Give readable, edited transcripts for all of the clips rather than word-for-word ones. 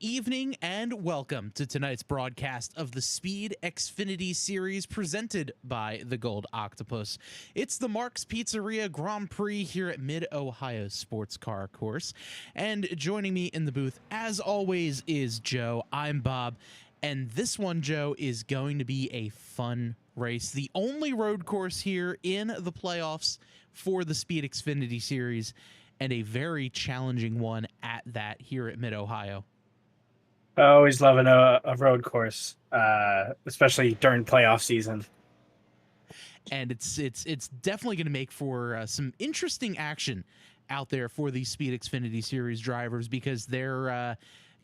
evening and welcome to tonight's broadcast of the SPEED Xfinty Series presented by the Gold Octopus. It's the Mark's Pizzeria Grand Prix here at Mid-Ohio Sports Car Course. And joining me in the booth, as always, is Joe. I'm Bob. And this one, Joe, is going to be a fun race. The only road course here in the playoffs for the SPEED Xfinty Series, and a very challenging one at that here at Mid-Ohio. I always love a road course, especially during playoff season. And it's definitely going to make for some interesting action out there for these SPEED Xfinty Series drivers, because they're,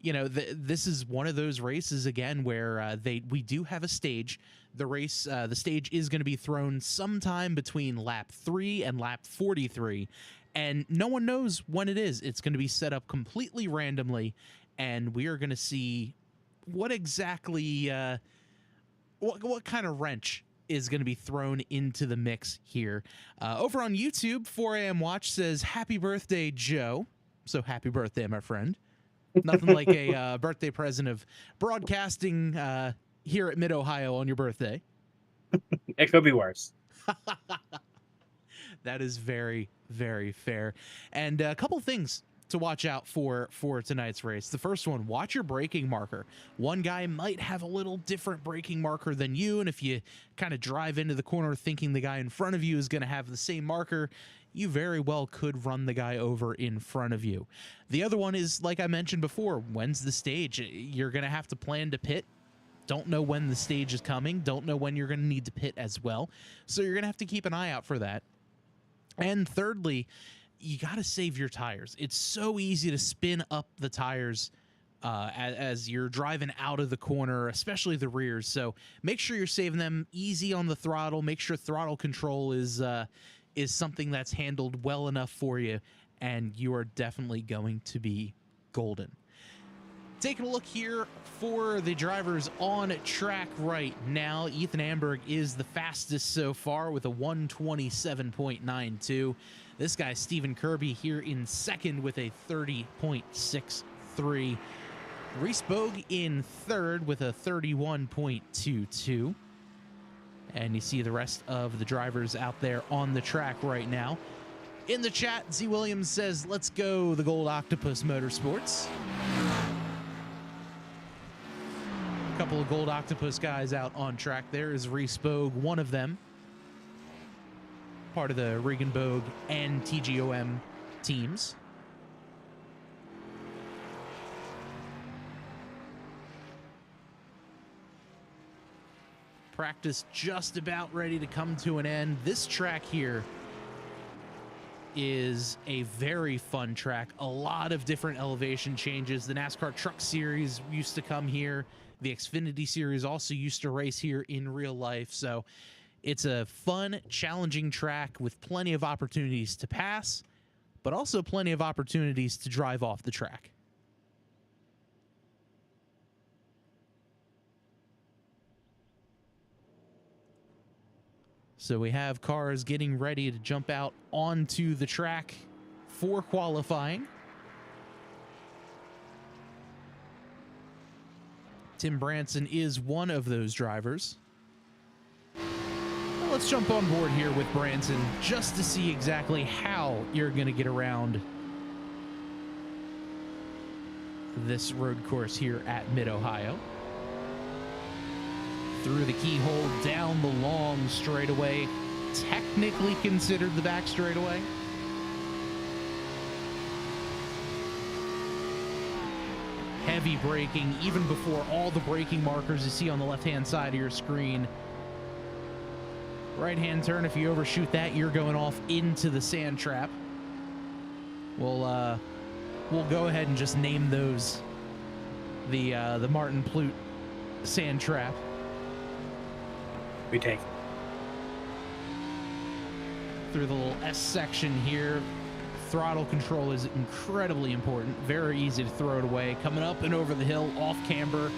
this is one of those races again where we do have a stage. The stage is going to be thrown sometime between lap 3 and lap 43, and no one knows when it is. It's going to be set up completely randomly. And we are going to see what exactly, what kind of wrench is going to be thrown into the mix here. Over on YouTube, 4 a.m. Watch says, "Happy birthday, Joe." So happy birthday, my friend. Nothing like a birthday present of broadcasting here at Mid-Ohio on your birthday. It could be worse. That is very, very fair. And a couple things to watch out for tonight's race. The first one, watch your braking marker. One guy might have a little different braking marker than you, and if you kind of drive into the corner thinking the guy in front of you is going to have the same marker, you very well could run the guy over in front of you. The other one is, like I mentioned before, when's the stage? You're going to have to plan to pit. Don't know when the stage is coming. Don't know when you're going to need to pit as well. So you're going to have to keep an eye out for that. And thirdly, you got to save your tires. It's so easy to spin up the tires as you're driving out of the corner, especially the rears. So make sure you're saving them easy on the throttle. Make sure throttle control is something that's handled well enough for you, and you are definitely going to be golden. Taking a look here for the drivers on track right now, Ethan Amberg is the fastest so far with a 127.92. This guy, Stephen Kirby, here in second with a 30.63. Reese Bogue in third with a 31.22. And you see the rest of the drivers out there on the track right now. In the chat, Z Williams says, "Let's go, the Gold Octopus Motorsports." A couple of Gold Octopus guys out on track. There is Reese Bogue, one of them. Part of the Regan Bogue and TGOM teams. Practice just about ready to come to an end. This track here is a very fun track. A lot of different elevation changes. The NASCAR Truck Series used to come here. The Xfinity Series also used to race here in real life. So it's a fun, challenging track with plenty of opportunities to pass, but also plenty of opportunities to drive off the track. So we have cars getting ready to jump out onto the track for qualifying. Tim Branson is one of those drivers. Let's jump on board here with Branson just to see exactly how you're going to get around this road course here at Mid-Ohio. Through the keyhole, down the long straightaway, technically considered the back straightaway. Heavy braking, even before all the braking markers you see on the left-hand side of your screen. Right-hand turn, if you overshoot that, you're going off into the sand trap. We'll go ahead and just name those the Martin Plute sand trap. We take through the little S section here. Throttle control is incredibly important. Very easy to throw it away. Coming up and over the hill, off camber,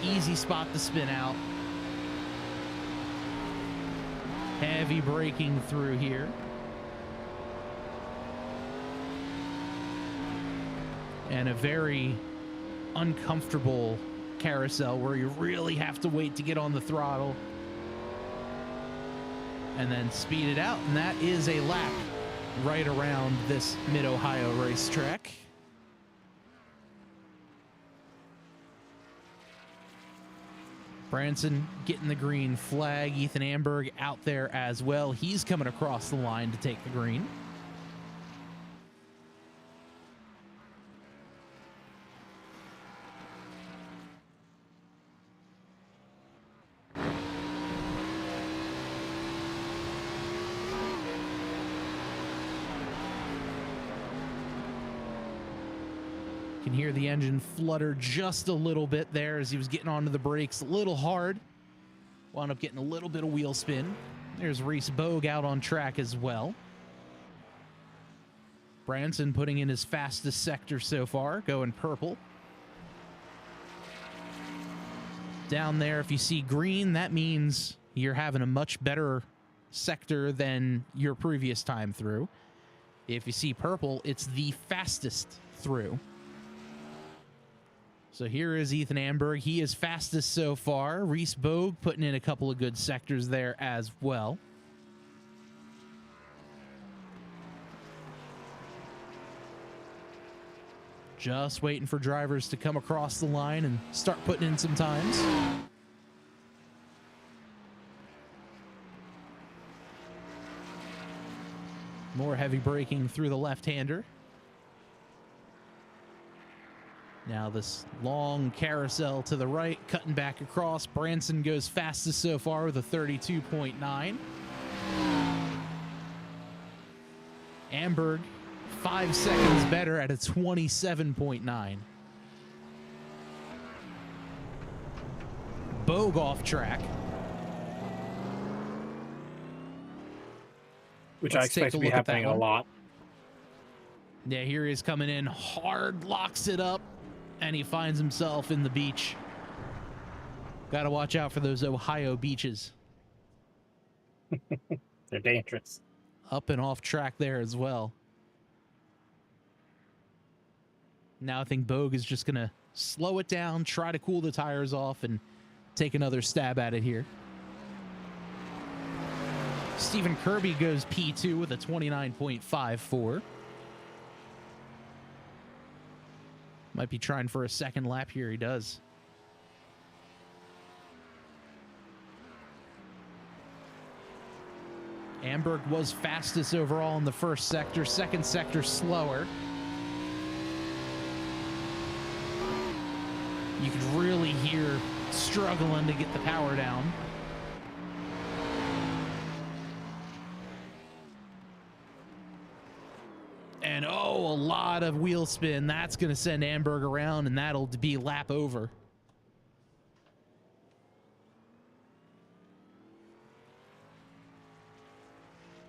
easy spot to spin out. Heavy braking through here. And a very uncomfortable carousel where you really have to wait to get on the throttle and then speed it out. And that is a lap right around this Mid-Ohio racetrack. Branson getting the green flag. Ethan Amberg out there as well. He's coming across the line to take the green. Can hear the engine flutter just a little bit there as he was getting onto the brakes a little hard. Wound up getting a little bit of wheel spin. There's Reese Bogue out on track as well. Branson putting in his fastest sector so far, going purple. Down there, if you see green, that means you're having a much better sector than your previous time through. If you see purple, it's the fastest through. So here is Ethan Amberg. He is fastest so far. Reese Bogue putting in a couple of good sectors there as well. Just waiting for drivers to come across the line and start putting in some times. More heavy braking through the left-hander. Now this long carousel to the right, cutting back across. Branson goes fastest so far with a 32.9. Amberg, 5 seconds better at a 27.9. Bogue off track. Which I expect to be happening a lot. Yeah, here he is coming in hard, locks it up. And he finds himself in the beach. Got to watch out for those Ohio beaches. They're dangerous. Up and off track there as well. Now I think Bogue is just going to slow it down, try to cool the tires off, and take another stab at it here. Stephen Kirby goes P2 with a 29.54. Might be trying for a second lap here. He does. Amberg was fastest overall in the first sector. Second sector slower. You could really hear struggling to get the power down. And oh, a lot of wheel spin. That's going to send Amberg around, and that'll be lap over.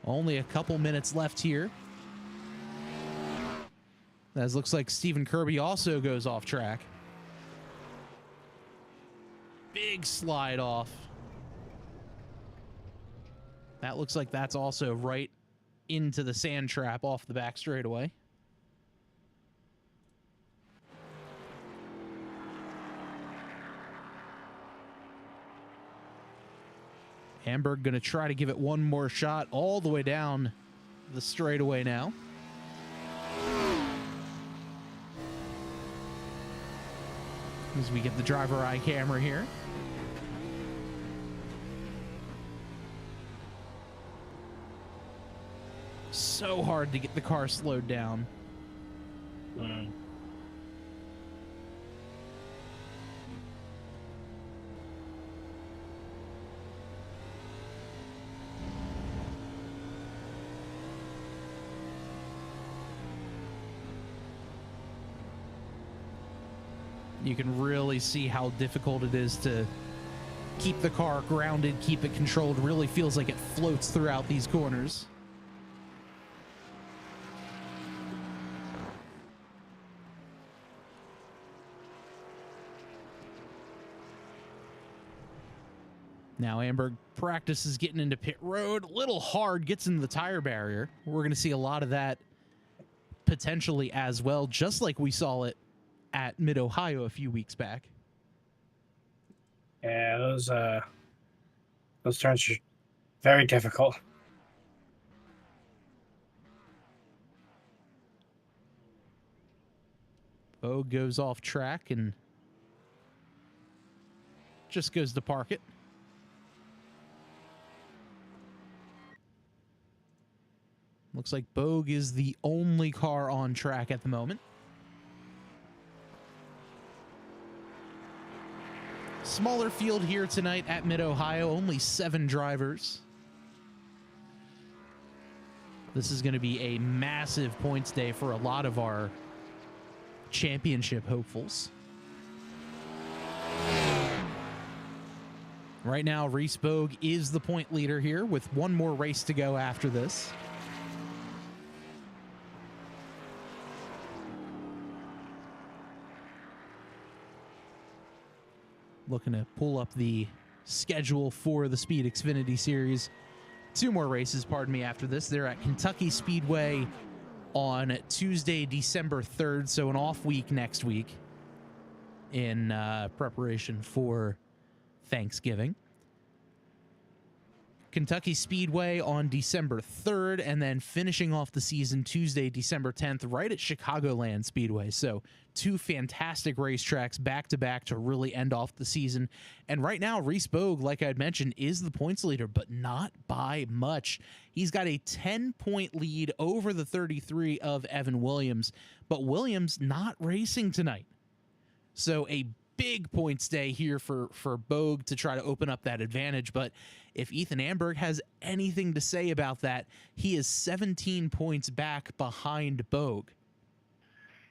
Only a couple minutes left here. As looks like Stephen Kirby also goes off track. Big slide off. That looks like that's also right into the sand trap off the back straightaway. Amberg going to try to give it one more shot all the way down the straightaway now. As we get the driver eye camera here. So hard to get the car slowed down. You can really see how difficult it is to keep the car grounded, keep it controlled. Really feels like it floats throughout these corners. Now Amberg practices getting into pit road. A little hard, gets into the tire barrier. We're going to see a lot of that potentially as well, just like we saw it at Mid-Ohio a few weeks back. Yeah, those turns are very difficult. Bogue goes off track and just goes to park it. Looks like Bogue is the only car on track at the moment. Smaller field here tonight at Mid-Ohio, only 7 drivers. This is going to be a massive points day for a lot of our championship hopefuls. Right now, Reese Bogue is the point leader here with one more race to go after this. Looking to pull up the schedule for the SPEED Xfinity Series. 2 more races, pardon me, after this. They're at Kentucky Speedway on Tuesday, December 3rd, so an off week next week in preparation for Thanksgiving. Kentucky Speedway on December 3rd, and then finishing off the season Tuesday, December 10th, right at Chicagoland Speedway. So 2 fantastic racetracks back-to-back to really end off the season. And right now, Reese Bogue, like I had mentioned, is the points leader, but not by much. He's got a 10-point lead over the 33 of Evan Williams, but Williams not racing tonight. So a big points day here for Bogue to try to open up that advantage. But if Ethan Amberg has anything to say about that, he is 17 points back behind Bogue.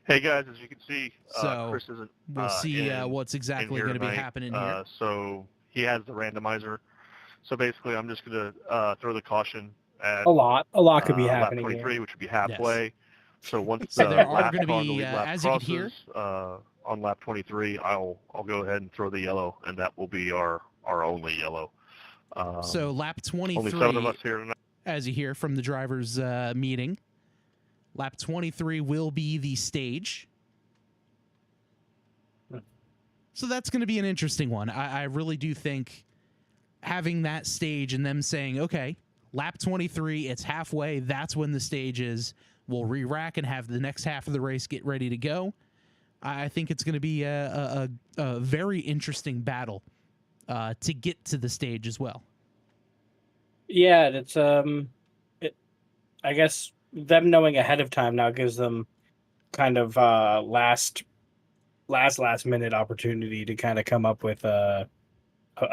Hey guys, as you can see, So Chris isn't. we'll see what's exactly going to be happening here. So he has the randomizer. So basically, I'm just going to throw the caution at A lot could be lap happening 23, here. which would be halfway. Yes. So once So the there are last gonna car on the be, lead lap as you can crosses on lap 23, I'll go ahead and throw the yellow, and that will be our only yellow. So lap only 7 of 23, us here tonight. as you hear from the drivers' meeting, lap 23 will be the stage. So that's going to be an interesting one. I really do think having that stage and them saying, okay, lap 23, it's halfway, that's when the stage is. We'll re-rack and have the next half of the race get ready to go. I think it's going to be a very interesting battle to get to the stage as well. Yeah, it's I guess them knowing ahead of time now gives them kind of last minute opportunity to kind of come up with a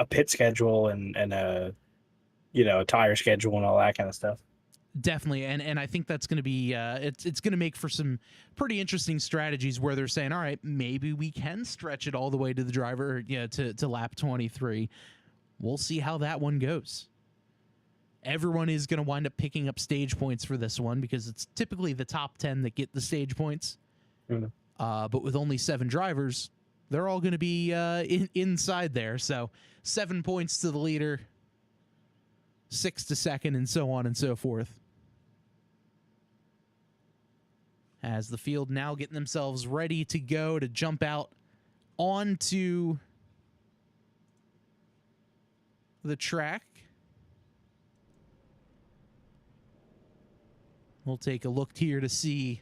pit schedule and a a tire schedule and all that kind of stuff. Definitely, and I think that's going to be it's going to make for some pretty interesting strategies where they're saying, all right, maybe we can stretch it all the way to the driver, to lap 23. We'll see how that one goes. Everyone is going to wind up picking up stage points for this one because it's typically the top 10 that get the stage points. Mm. But with only 7 drivers, they're all going to be inside there. So 7 points to the leader, 6 to second, and so on and so forth. As the field now getting themselves ready to go to jump out onto the track. We'll take a look here to see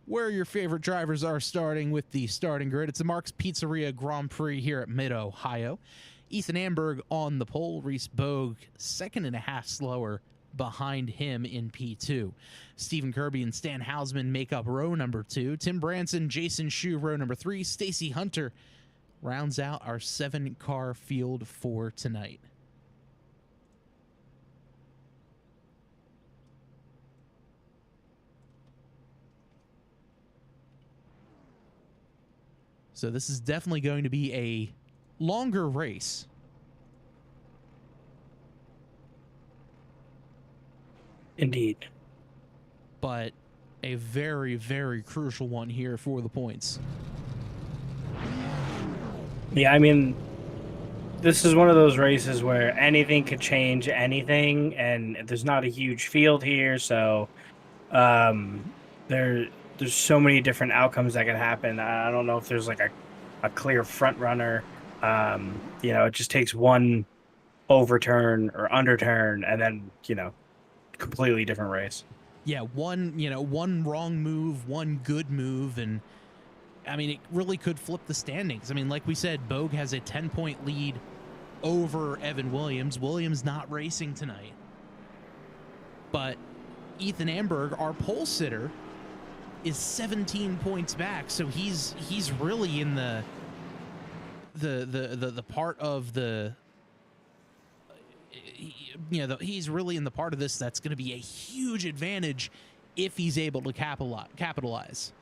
where your favorite drivers are starting with the starting grid. It's the Mark's Pizzeria Grand Prix here at Mid-Ohio. Ethan Amberg on the pole. Reese Bogue, 2.5 slower behind him in P2. Stephen Kirby and Stan Hausman make up row number 2. Tim Branson, Jason Shue, row number 3. Stacy Hunter rounds out our 7-car field for tonight. So this is definitely going to be a longer race. Indeed. But a very, very crucial one here for the points. Yeah, I mean, this is one of those races where anything could change anything, and there's not a huge field here, so there's so many different outcomes that can happen. I don't know if there's like a clear front runner. It just takes one overturn or underturn, and then completely different race. Yeah, one wrong move, one good move, and I mean, it really could flip the standings. I mean, like we said, Bogue has a 10-point lead over Evan Williams. Williams not racing tonight. But Ethan Amberg, our pole sitter, is 17 points back. So he's really in the part of the he's really in the part of this that's going to be a huge advantage if he's able to capitalize.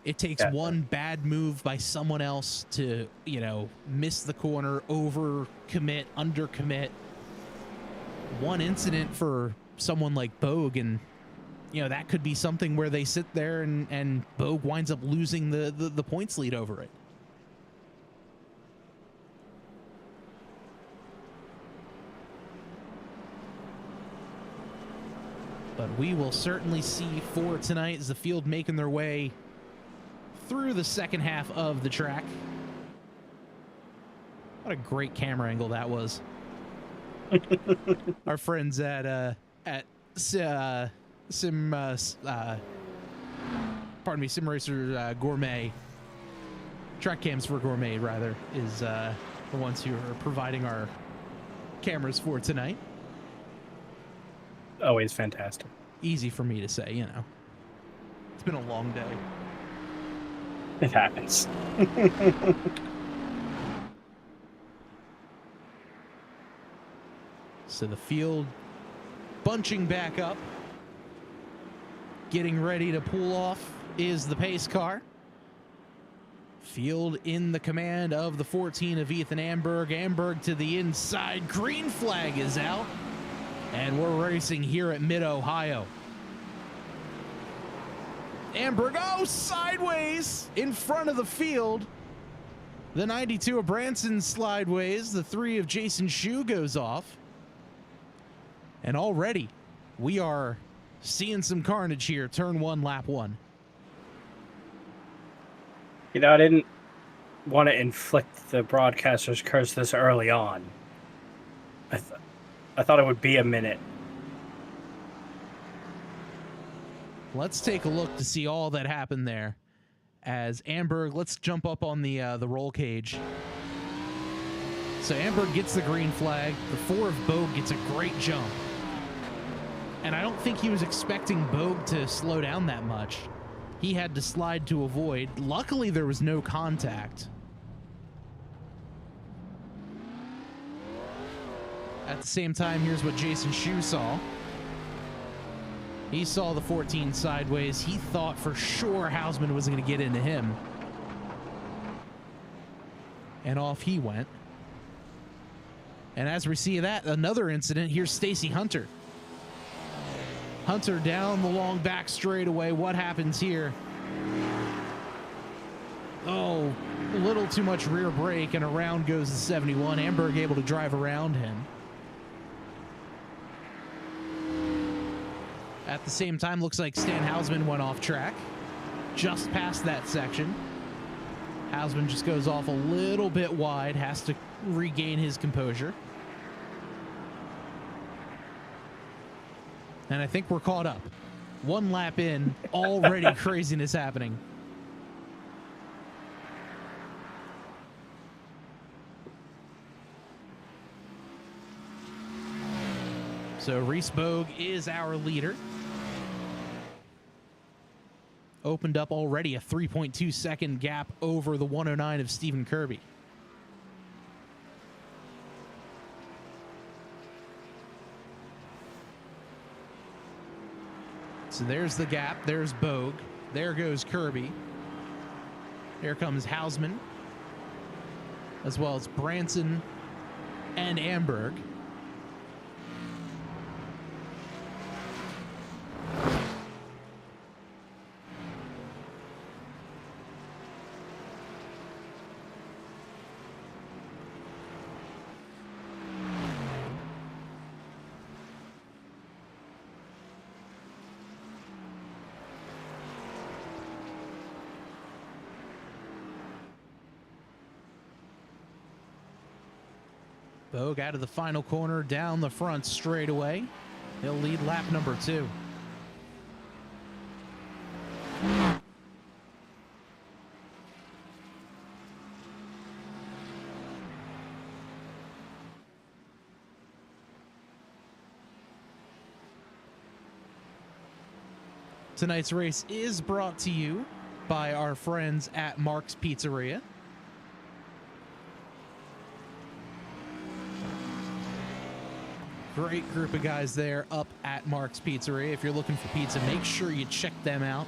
It takes one bad move by someone else to, miss the corner, overcommit, undercommit. One incident for someone like Bogue, and, that could be something where they sit there and Bogue winds up losing the points lead over it. But we will certainly see for tonight as the field making their way through the second half of the track. What a great camera angle that was. Our friends at Sim Racer Gourmet, Track Cams for Gourmet rather, is the ones who are providing our cameras for tonight. Always fantastic. Easy for me to say, It's been a long day. It happens. So the field bunching back up. Getting ready to pull off is the pace car. Field in the command of the 14 of Ethan Amberg. Amberg to the inside. Green flag is out. And we're racing here at Mid-Ohio. Amberg, sideways in front of the field. The 92 of Branson slideways. The 3 of Jason Shue goes off. And already we are seeing some carnage here. Turn 1, lap 1. I didn't want to inflict the broadcaster's curse this early on. I thought it would be a minute. Let's take a look to see all that happened there. As Amberg, let's jump up on the roll cage. So Amberg gets the green flag. The 4 of Bogue gets a great jump. And I don't think he was expecting Bogue to slow down that much. He had to slide to avoid. Luckily, there was no contact. At the same time, here's what Jason Shue saw. He saw the 14 sideways. He thought for sure Hausman was going to get into him. And off he went. And as we see that, another incident, here's Stacy Hunter. Hunter down the long back straightaway. What happens here? Oh, a little too much rear brake, and around goes the 71. Amberg able to drive around him. At the same time, looks like Stan Hausman went off track. Just past that section. Hausman just goes off a little bit wide, has to regain his composure. And I think we're caught up. One lap in, already craziness happening. So Reese Bogue is our leader. Opened up already a 3.2 second gap over the 109 of Stephen Kirby. So there's the gap. There's Bogue. There goes Kirby. Here comes Hausman, as well as Branson and Amberg. Bogue out of the final corner, down the front straightaway. He'll lead lap number 2. Tonight's race is brought to you by our friends at Mark's Pizzeria. Great group of guys there up at Mark's Pizzeria. If you're looking for pizza, make sure you check them out.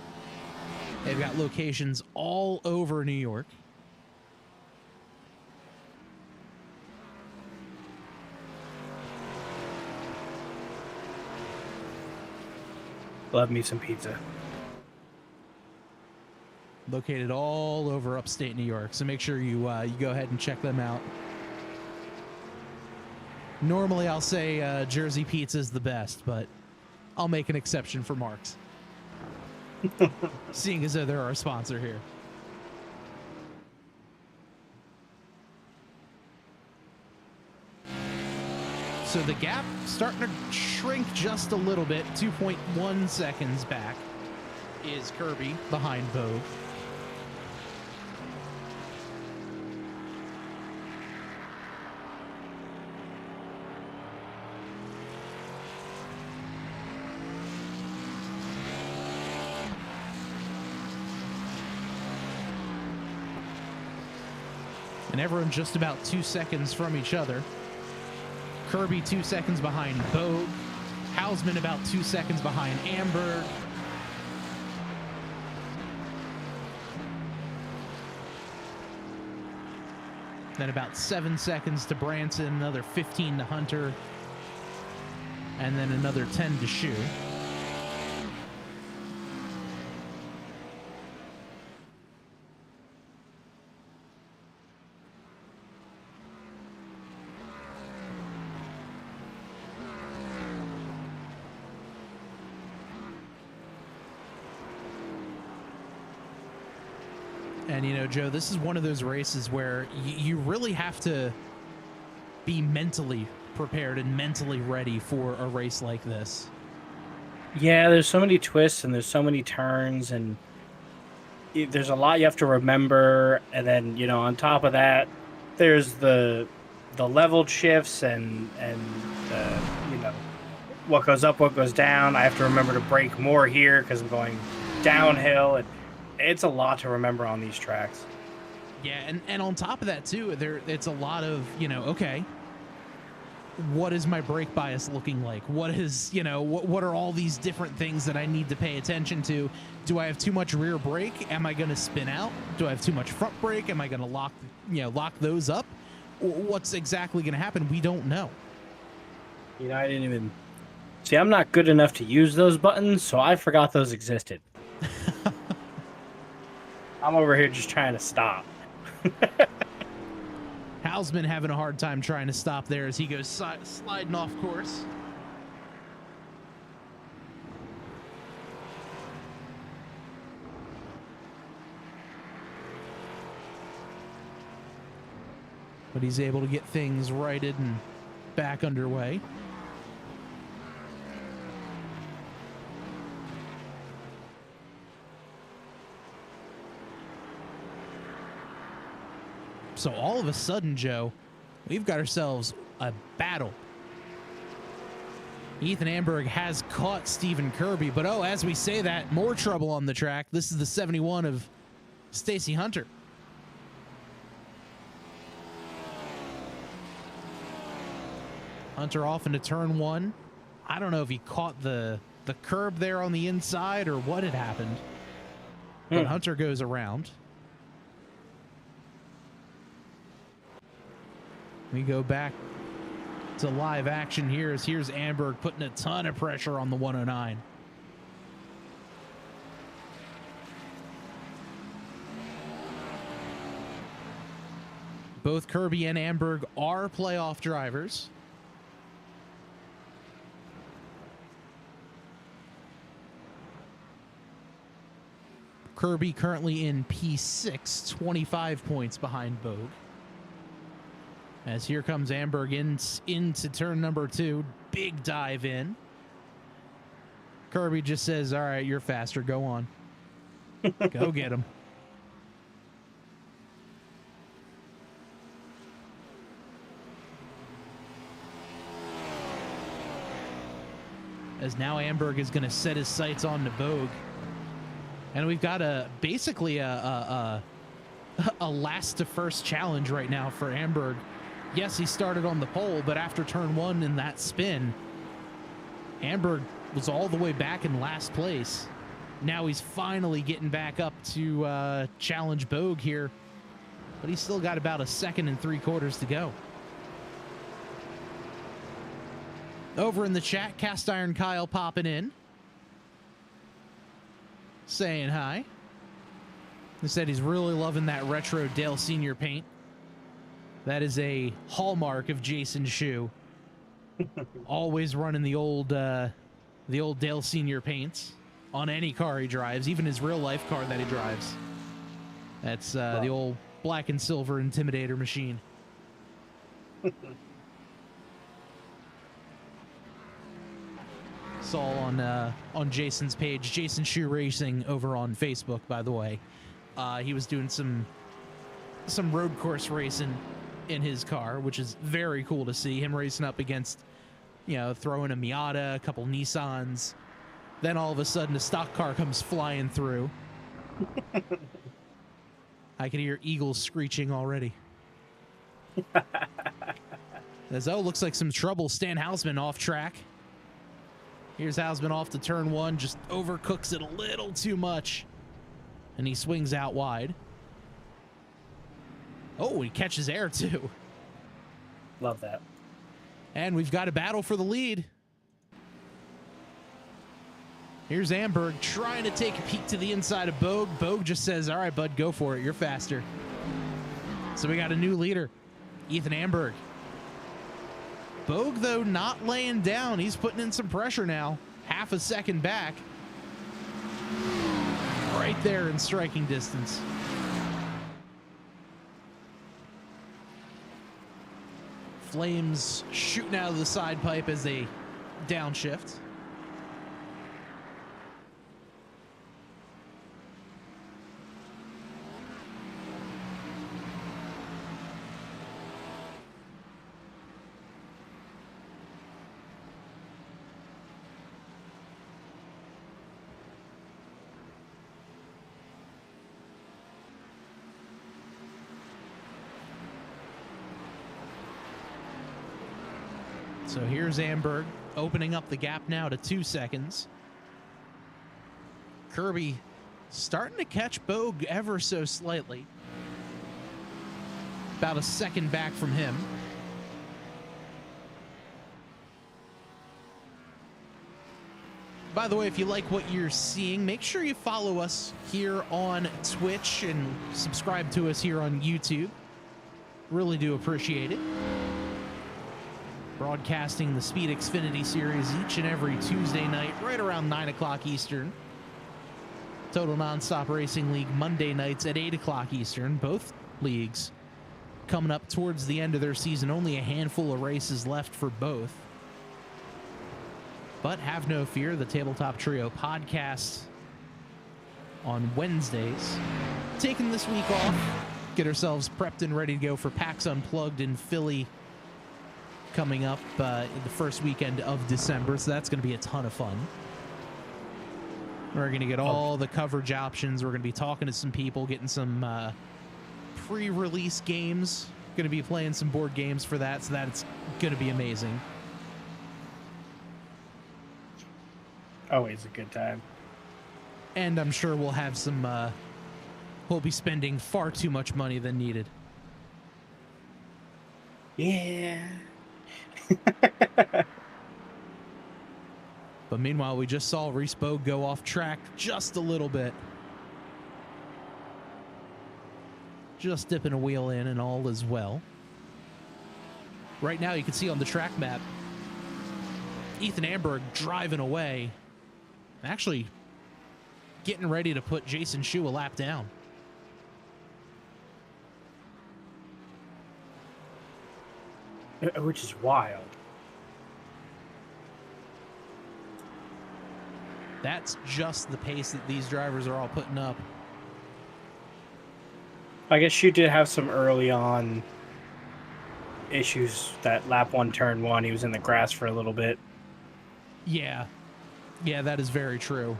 They've got locations all over New York. Love me some pizza. Located all over upstate New York, so make sure you go ahead and check them out. Normally I'll say Jersey pizza is the best, but I'll make an exception for Mark's. Seeing as though they're our sponsor here. So the gap starting to shrink just a little bit. 2.1 seconds back is Kirby behind Vogue. And everyone's just about 2 seconds from each other. Kirby 2 seconds behind Vogue. Hausman about 2 seconds behind Amberg. Then about 7 seconds to Branson, another 15 to Hunter, and then another 10 to Shu. And, you know, Joe, this is one of those races where you really have to be mentally prepared and mentally ready for a race like this. Yeah, there's so many twists and there's so many turns and there's a lot you have to remember. And then, you know, on top of that, there's the leveled shifts and you know, what goes up, what goes down. I have to remember to brake more here because I'm going downhill. And it's a lot to remember on these tracks. Yeah, and on top of that too, it's a lot of, you know, okay, what is my brake bias looking like? What is, you know, what are all these different things that I need to pay attention to? Do I have too much rear brake? Am I going to spin out? Do I have too much front brake? Am I going to lock those up? What's exactly going to happen? We don't know. You know, I didn't even see. I'm not good enough to use those buttons, so I forgot those existed. I'm over here just trying to stop. Hausman having a hard time trying to stop there as he goes sliding off course. But he's able to get things righted and back underway. So all of a sudden, Joe, we've got ourselves a battle. Ethan Amberg has caught Stephen Kirby, but oh, as we say that, more trouble on the track. This is the 71 of Stacy Hunter. Hunter off into turn 1. I don't know if he caught the curb there on the inside or what had happened. But Hunter goes around. We go back to live action here as here's Amberg putting a ton of pressure on the 109. Both Kirby and Amberg are playoff drivers. Kirby currently in P6, 25 points behind Vogue. As here comes Amberg into turn number 2. Big dive in. Kirby just says, all right, you're faster. Go on. Go get him. As now Amberg is going to set his sights on the Bogue. And we've got basically a last to first challenge right now for Amberg. Yes, he started on the pole, but after turn 1 in that spin, Amberg was all the way back in last place. Now he's finally getting back up to challenge Bogue here, but he's still got about 1 3/4 to go. Over in the chat, Cast Iron Kyle popping in, saying hi. He said he's really loving that retro Dale Sr. paint. That is a hallmark of Jason Shu. Always running the old Dale Sr. paints on any car he drives, even his real life car that he drives. That's the old black and silver Intimidator machine. Saw on Jason's page, Jason Shu Racing over on Facebook, by the way. He was doing some road course racing in his car, which is very cool to see him racing up against, throwing a Miata, a couple Nissans. Then all of a sudden a stock car comes flying through. I can hear eagles screeching already. Looks like some trouble. Stan Hausman off track. Here's Hausman off to turn 1, just overcooks it a little too much. And he swings out wide. Oh, he catches air too. Love that. And we've got a battle for the lead. Here's Amberg trying to take a peek to the inside of Bogue. Bogue just says, all right, bud, go for it. You're faster. So we got a new leader, Ethan Amberg. Bogue, though, not laying down. He's putting in some pressure now. 1/2 second back. Right there in striking distance. Flames shooting out of the side pipe as they downshift. So here's Amberg opening up the gap now to 2 seconds. Kirby starting to catch Bogue ever so slightly. About 1 second back from him. By the way, if you like what you're seeing, make sure you follow us here on Twitch and subscribe to us here on YouTube. Really do appreciate it. Broadcasting the SPEED Xfinty Series each and every Tuesday night, right around 9 o'clock Eastern. Total Nonstop Racing League Monday nights at 8 o'clock Eastern. Both leagues coming up towards the end of their season. Only a handful of races left for both. But have no fear, the Tabletop Trio podcast on Wednesdays. Taking this week off, get ourselves prepped and ready to go for PAX Unplugged in Philly coming up in the first weekend of December, so that's going to be a ton of fun. We're going to get all the coverage options. We're going to be talking to some people, getting some pre-release games. Going to be playing some board games for that, so that's going to be amazing. Always a good time. And I'm sure we'll have some, we'll be spending far too much money than needed. Yeah. But meanwhile, we just saw Reese Bogue go off track just a little bit. Just dipping a wheel in and all is well. Right now, you can see on the track map, Ethan Amberg driving away. Actually getting ready to put Jason Shu a lap down. which is wild. That's just the pace that these drivers are all putting up. I guess you did have some early on issues. That lap 1, turn 1, he was in the grass for a little bit. Yeah. Yeah, that is very true.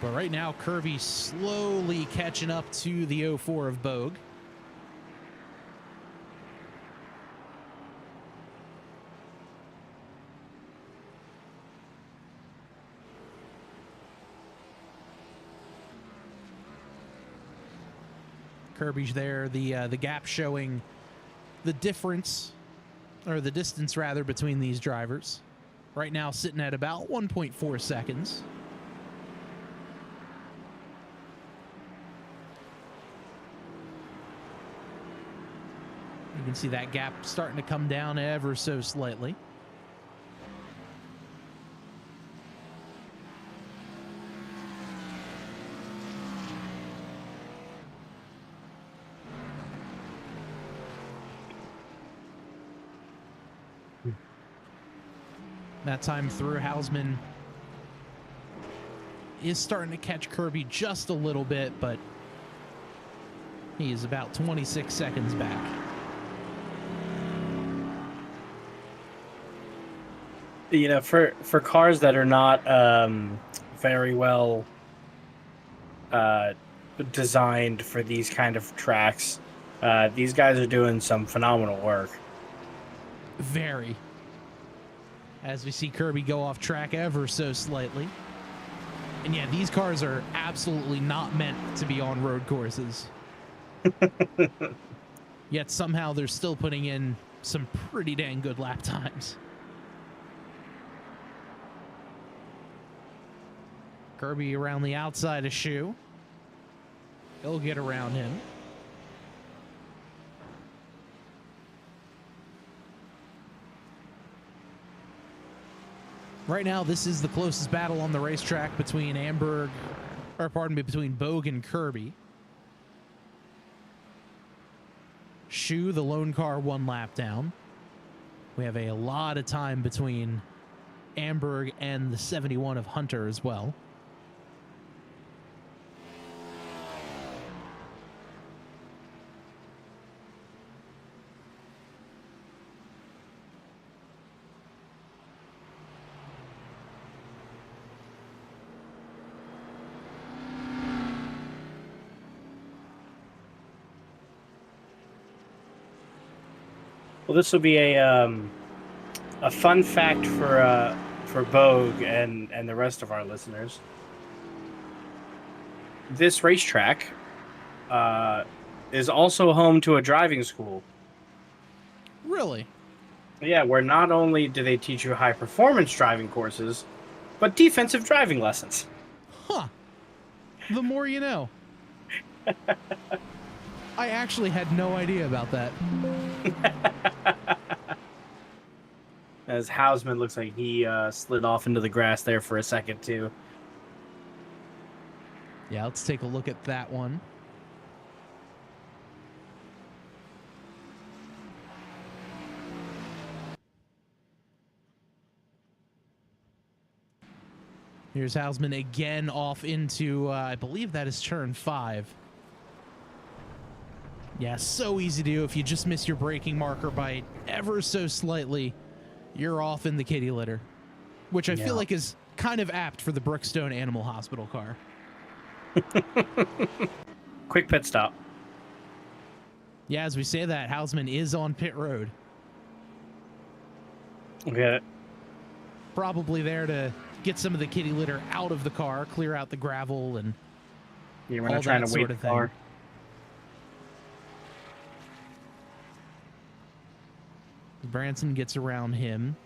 But right now, Kirby slowly catching up to the 04 of Bogue. Kirby's there, the gap showing the difference, or the distance rather, between these drivers. Right now sitting at about 1.4 seconds. You can see that gap starting to come down ever so slightly. That time through, Hausman is starting to catch Kirby just a little bit, but he is about 26 seconds back. You know, for cars that are not very well designed for these kind of tracks, these guys are doing some phenomenal work. Very. As we see Kirby go off track ever so slightly. And yeah, these cars are absolutely not meant to be on road courses. Yet somehow they're still putting in some pretty dang good lap times. Kirby around the outside of Shu. He'll get around him. Right now, this is the closest battle on the racetrack between between Bogue and Kirby. Shu, the lone car, 1 lap down. We have a lot of time between Amberg and the 71 of Hunter as well. Well, this will be a fun fact for Bogue and the rest of our listeners. This racetrack is also home to a driving school. Really? Yeah, where not only do they teach you high performance driving courses, but defensive driving lessons. Huh. The more you know. I actually had no idea about that. As Hausman looks like he slid off into the grass there for a second, too. Yeah, let's take a look at that one. Here's Hausman again off into, I believe that is turn 5. Yeah, so easy to do. If you just miss your braking marker by ever so slightly, you're off in the kitty litter, which I feel like is kind of apt for the Brookstone Animal Hospital car. Quick pit stop. Yeah, as we say that, Hausman is on pit road. Okay. Probably there to get some of the kitty litter out of the car, clear out the gravel, and Yeah, we're all not trying that to sort wait of the thing. car. Branson gets around him.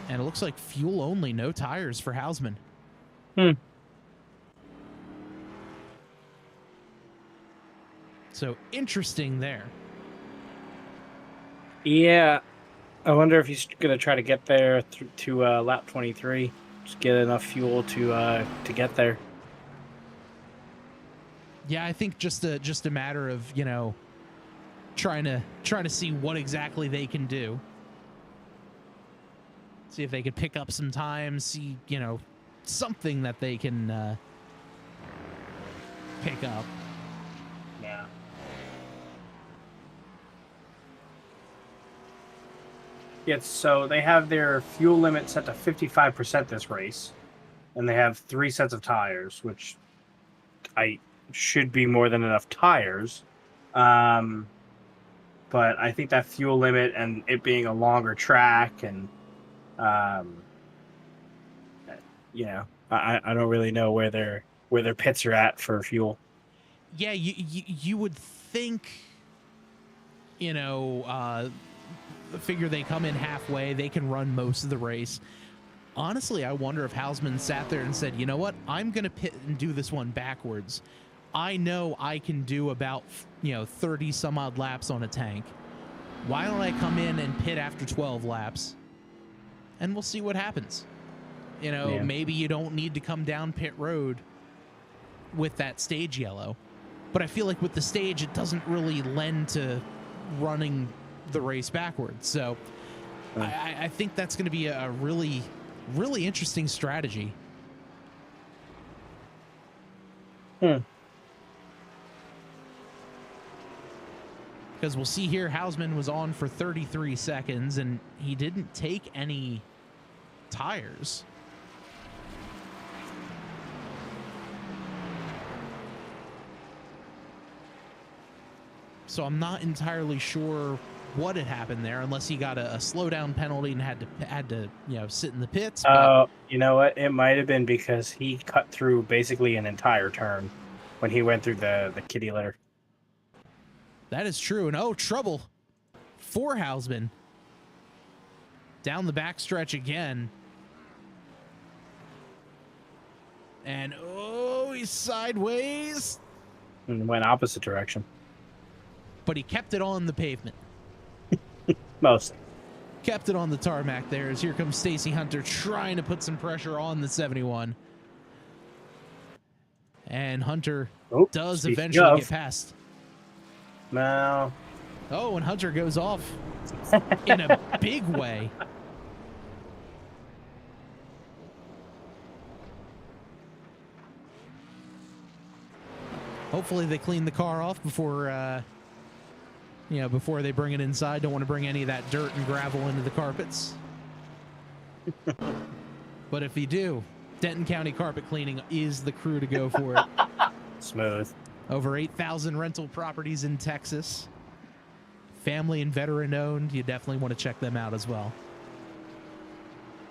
And it looks like fuel only, no tires for Hausman. So interesting there. Yeah. I wonder if he's going to try to get there to lap 23. Just get enough fuel to get there. Yeah, I think just a matter of, you know, trying to see what exactly they can do. See if they could pick up some time, see, you know, something that they can pick up. Yeah. Yeah, so they have their fuel limit set to 55% this race, and they have 3 sets of tires, which I should be more than enough tires. But I think that fuel limit and it being a longer track and, you know, I don't really know where their pits are at for fuel. Yeah, you would think, you know, figure they come in halfway, they can run most of the race. Honestly, I wonder if Hausman sat there and said, you know what, I'm going to pit and do this one backwards. I know I can do about, you know, 30 some odd laps on a tank. Why don't I come in and pit after 12 laps? And we'll see what happens. You know, Yeah. maybe you don't need to come down pit road with that stage yellow. But I feel like with the stage, it doesn't really lend to running the race backwards. So I think that's going to be a really, really interesting strategy. Because we'll see here, Hausman was on for 33 seconds, and he didn't take any tires. So I'm not entirely sure what had happened there, unless he got a slowdown penalty and had to you know, sit in the pits. You know what? It might have been because he cut through basically an entire turn when he went through the kitty litter. That is true. And oh, trouble for Hausman. Down the backstretch again. And oh, he's sideways. And went opposite direction. But he kept it on the pavement. Mostly. Kept it on the tarmac there as here comes Stacy Hunter trying to put some pressure on the 71. And Hunter does eventually get past. No. Oh, and Hunter goes off in a big way. Hopefully they clean the car off before, you know, before they bring it inside. Don't want to bring any of that dirt and gravel into the carpets. But if you do, Denton County Carpet Cleaning is the crew to go for it. Smooth. Over 8,000 rental properties in Texas. Family and veteran owned. You definitely want to check them out as well.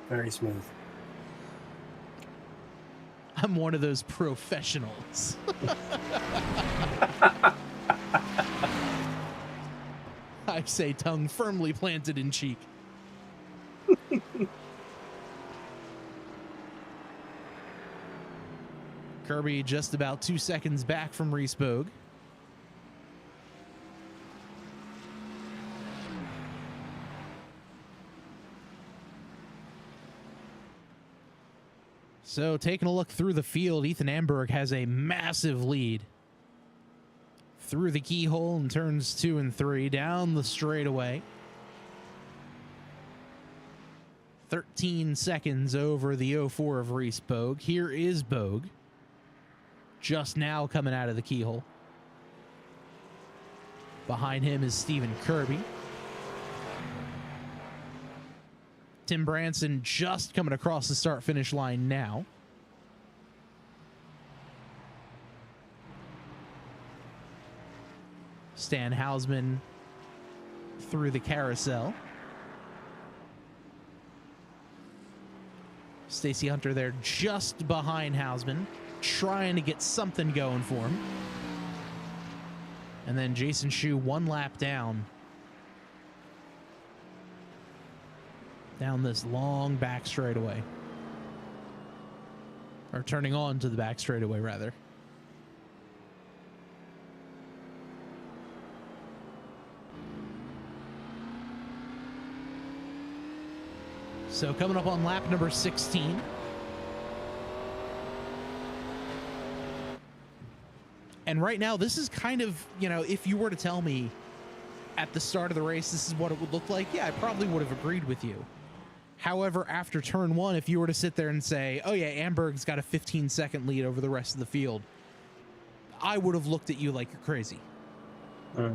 Very smooth. I'm one of those professionals. I say, tongue firmly planted in cheek. Kirby just about 2 seconds back from Reese Bogue. So taking a look through the field, Ethan Amberg has a massive lead. Through the keyhole in turns 2 and 3, down the straightaway. 13 seconds over the 04 of Reese Bogue. Here is Bogue. Just now coming out of the keyhole. Behind him is Stephen Kirby. Tim Branson just coming across the start-finish line now. Stan Hausman through the carousel. Stacy Hunter there just behind Hausman, trying to get something going for him. And then Jason Shu 1 lap down. Down this long back straightaway. Or turning on to the back straightaway, rather. So coming up on lap number 16. And right now, this is kind of, you know, if you were to tell me at the start of the race, this is what it would look like, yeah, I probably would have agreed with you. However, after turn one, if you were to sit there and say, oh yeah, Amberg's got a 15-second lead over the rest of the field, I would have looked at you like you're crazy. I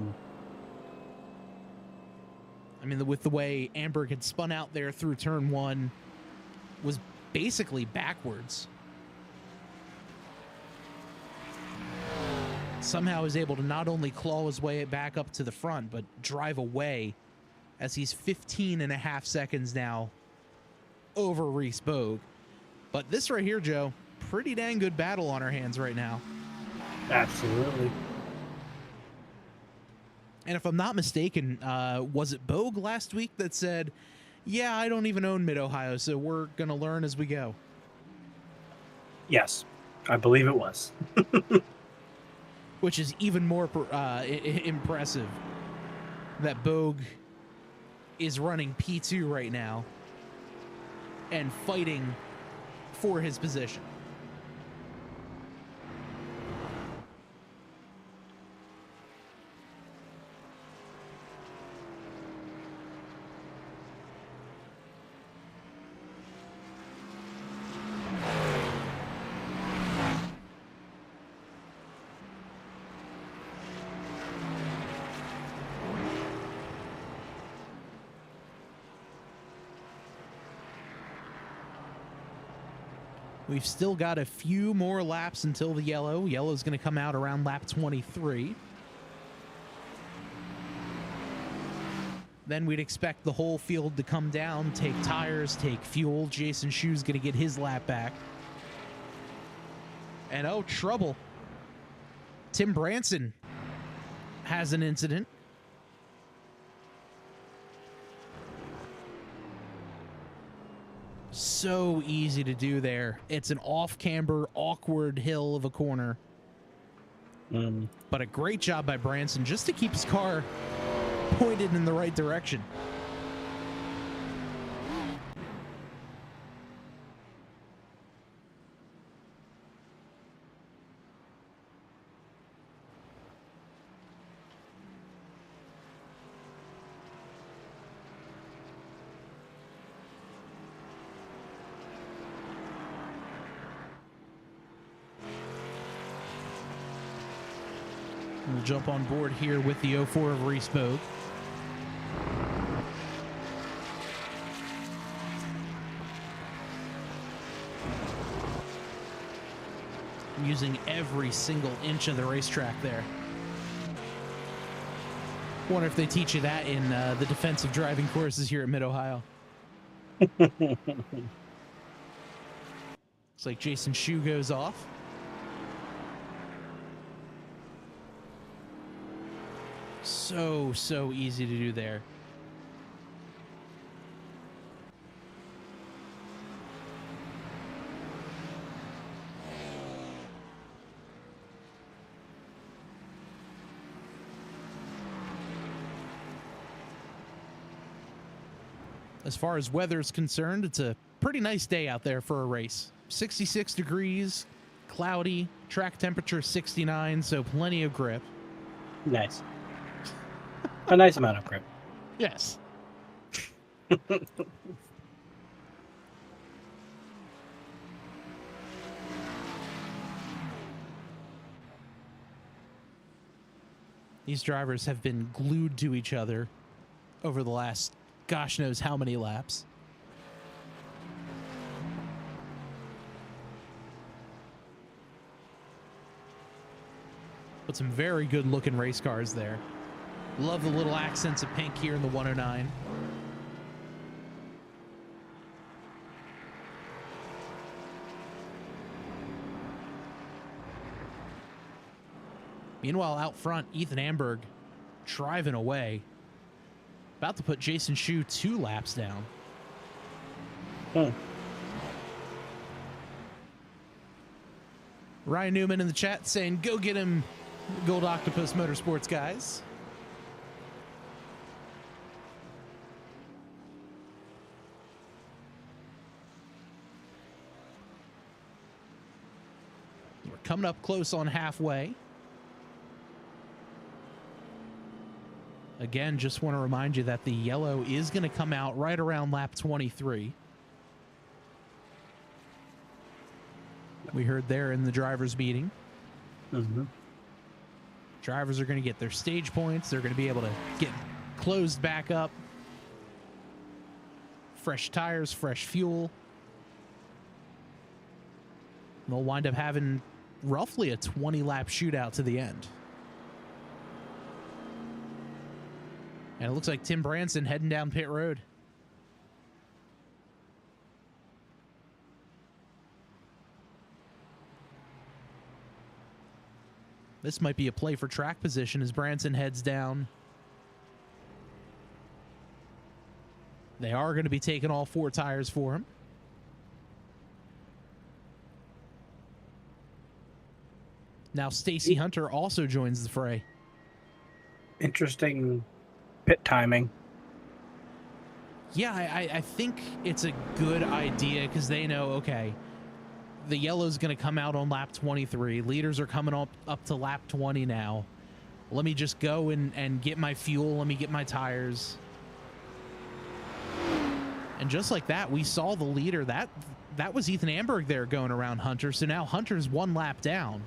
mean, with the way Amberg had spun out there through turn one, was basically backwards. Somehow is able to not only claw his way back up to the front, but drive away as he's 15.5 seconds now over Reese Bogue. But this right here, Joe, pretty dang good battle on our hands right now. Absolutely. And if I'm not mistaken, was it Bogue last week that said, yeah, I don't even own Mid-Ohio, so we're going to learn as we go? Yes, I believe it was. Which is even more impressive that Bogue is running P2 right now and fighting for his position. We've still got a few more laps until the yellow. Yellow's going to come out around lap 23. Then we'd expect the whole field to come down, take tires, take fuel. Jason Shu's going to get his lap back. And oh, trouble. Tim Branson has an incident. So easy to do there. It's an off-camber, awkward hill of a corner. But a great job by Branson just to keep his car pointed in the right direction. We'll jump on board here with the 04 of Reese Bogue. Using every single inch of the racetrack there. Wonder if they teach you that in the defensive driving courses here at Mid-Ohio. Looks like Jason Shu goes off. So easy to do there. As far as weather is concerned, it's a pretty nice day out there for a race. 66 degrees, cloudy, track temperature 69, so plenty of grip. Nice. A nice amount of grip. Yes. These drivers have been glued to each other over the last gosh knows how many laps. But some very good looking race cars there. Love the little accents of pink here in the 109. Meanwhile, out front, Ethan Amberg driving away. About to put Jason Shu 2 laps down. Ryan Newman in the chat saying, go get him, Gold Octopus Motorsports guys. coming up close on halfway. Again, just want to remind you that the yellow is going to come out right around lap 23. We heard there in the drivers' meeting. Mm-hmm. Drivers are going to get their stage points. They're going to be able to get closed back up. Fresh tires, fresh fuel. They'll wind up having roughly a 20-lap shootout to the end. And it looks like Tim Branson heading down pit road. This might be a play for track position as Branson heads down. They are going to be taking all 4 tires for him. Now Stacy Hunter also joins the fray. Interesting pit timing. Yeah, I think it's a good idea because they know, okay, the yellow's going to come out on lap 23. Leaders are coming up to lap 20 now. Let me just go and get my fuel. Let me get my tires. And just like that, we saw the leader. That was Ethan Amberg there going around Hunter. So now Hunter's 1 lap down.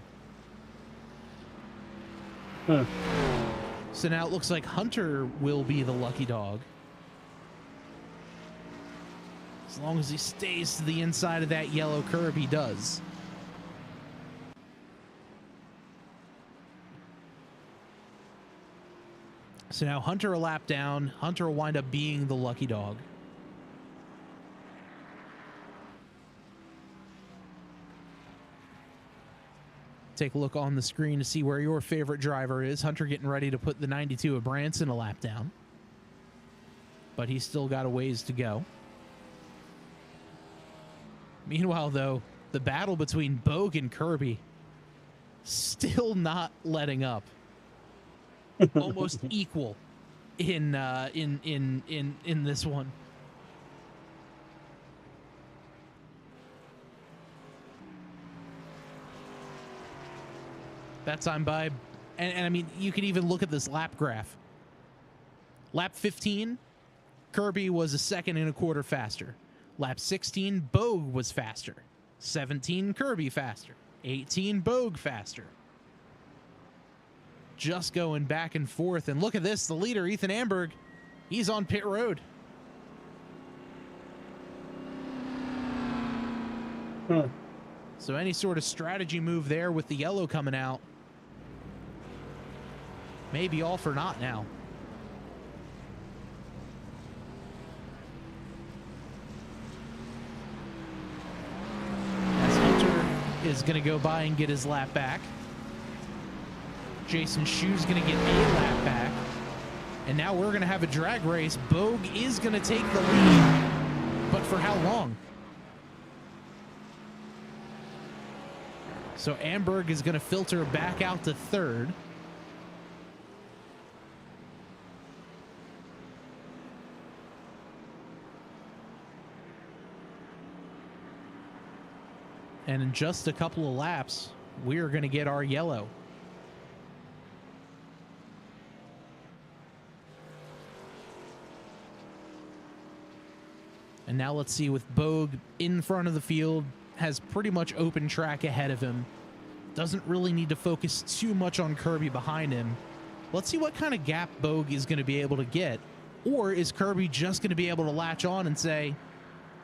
Huh. So now it looks like Hunter will be the lucky dog. As long as he stays to the inside of that yellow curb, he does. So now Hunter a lap down. Hunter will wind up being the lucky dog. Take a look on the screen to see where your favorite driver is. Hunter getting ready to put the 92 of Branson a lap down. But he's still got a ways to go. Meanwhile, though, the battle between Bogue and Kirby still not letting up. Almost equal in this one. That time by, and I mean, you can even look at this lap graph. Lap 15, Kirby was a 2.25 faster. Lap 16, Bogue was faster. 17, Kirby faster. 18, Bogue faster. Just going back and forth. And look at this, the leader, Ethan Amberg, he's on pit road. Huh. So any sort of strategy move there with the yellow coming out may be all for naught now. As Hunter is going to go by and get his lap back. Jason Shu's going to get a lap back. And now we're going to have a drag race. Bogue is going to take the lead. But for how long? So Amberg is going to filter back out to third. And in just a couple of laps, we are going to get our yellow. And now let's see, with Bogue in front of the field, has pretty much open track ahead of him. Doesn't really need to focus too much on Kirby behind him. Let's see what kind of gap Bogue is going to be able to get. Or is Kirby just going to be able to latch on and say,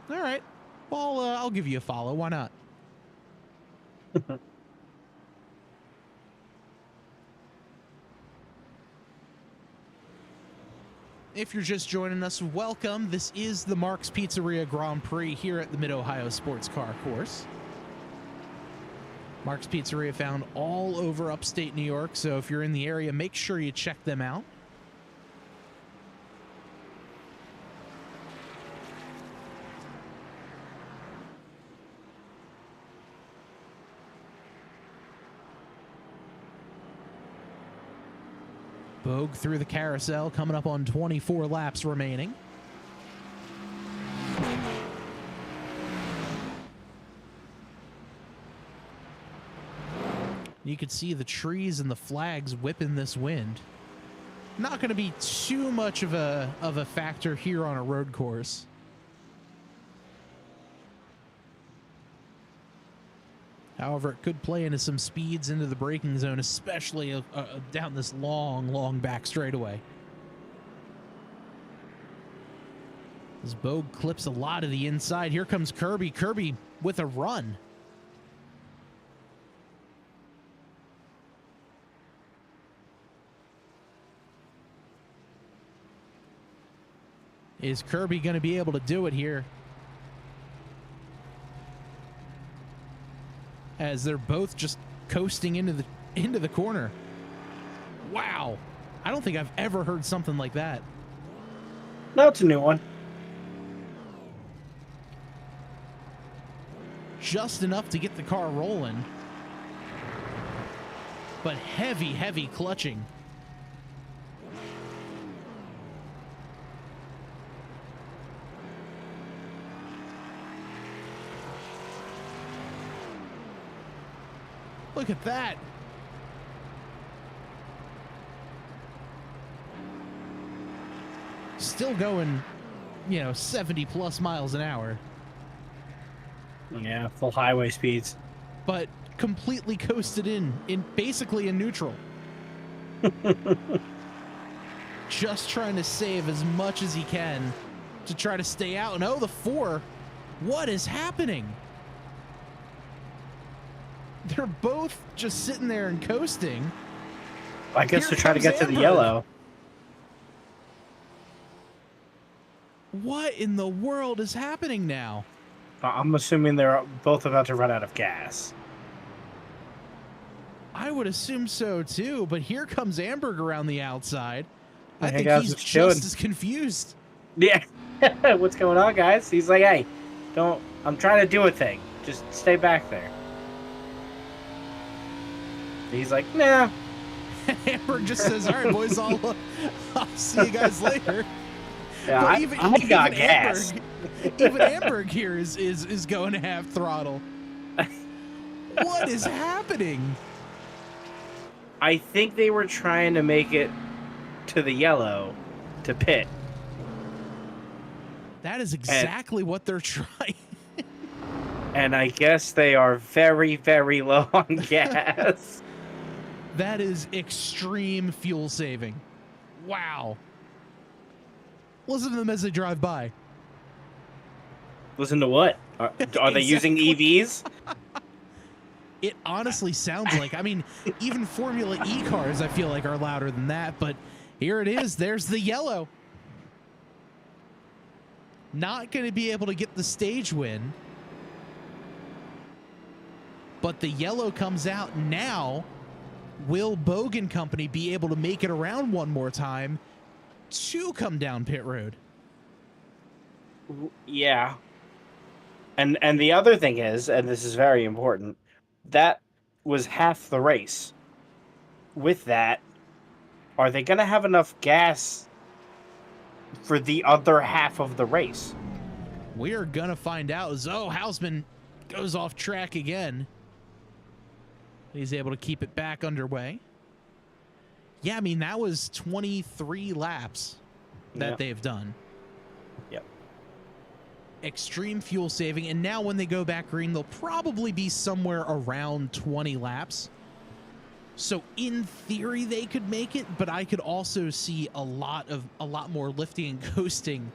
all right, well, I'll give you a follow. Why not? If you're just joining us, welcome. This is the Mark's Pizzeria Grand Prix here at the Mid-Ohio Sports Car Course. Mark's Pizzeria found all over upstate New York, so if you're in the area, make sure you check them out. Bogue through the carousel, coming up on 24 laps remaining. You could see the trees and the flags whipping this wind. Not going to be too much of a factor here on a road course. However, it could play into some speeds into the braking zone, especially down this long back straightaway. As Bogue clips a lot of the inside. Here comes Kirby. Kirby with a run. Is Kirby going to be able to do it here? As they're both just coasting into the corner. Wow. I don't think I've ever heard something like that. No, it's a new one. Just enough to get the car rolling. But heavy clutching. Look at that. Still going, 70 plus miles an hour. Yeah, full highway speeds. But completely coasted in basically in neutral. Just trying to save as much as he can to try to stay out. And the 4. What is happening? They're both just sitting there and coasting. I guess they're trying to get to the yellow. What in the world is happening now? I'm assuming they're both about to run out of gas. I would assume so too, but here comes Amberg around the outside. I Hey think guys, he's what you just doing? as confused. Yeah. What's going on, guys? He's like, hey, I'm trying to do a thing. Just stay back there. He's like, nah. Amberg just says, all right, boys, I'll see you guys later. Yeah, But I got gas. Even Amberg here is going to have throttle. What is happening? I think they were trying to make it to the yellow to pit. That is exactly what they're trying. And I guess they are very, very low on gas. That is extreme fuel saving. Wow. Listen to them as they drive by. Listen to what? Are they using EVs? It honestly sounds like, even Formula E cars, I feel like, are louder than that, but here it is. There's the yellow. Not going to be able to get the stage win. But the yellow comes out now. Will Bogue and company be able to make it around one more time to come down pit road? Yeah. And the other thing is, and this is very important, that was half the race. With that, are they going to have enough gas for the other half of the race? We are going to find out. Hausman goes off track again. He's able to keep it back underway. Yeah, that was 23 laps that they've done. Yep. Extreme fuel saving. And now when they go back green, they'll probably be somewhere around 20 laps. So in theory, they could make it, but I could also see a lot more lifting and coasting.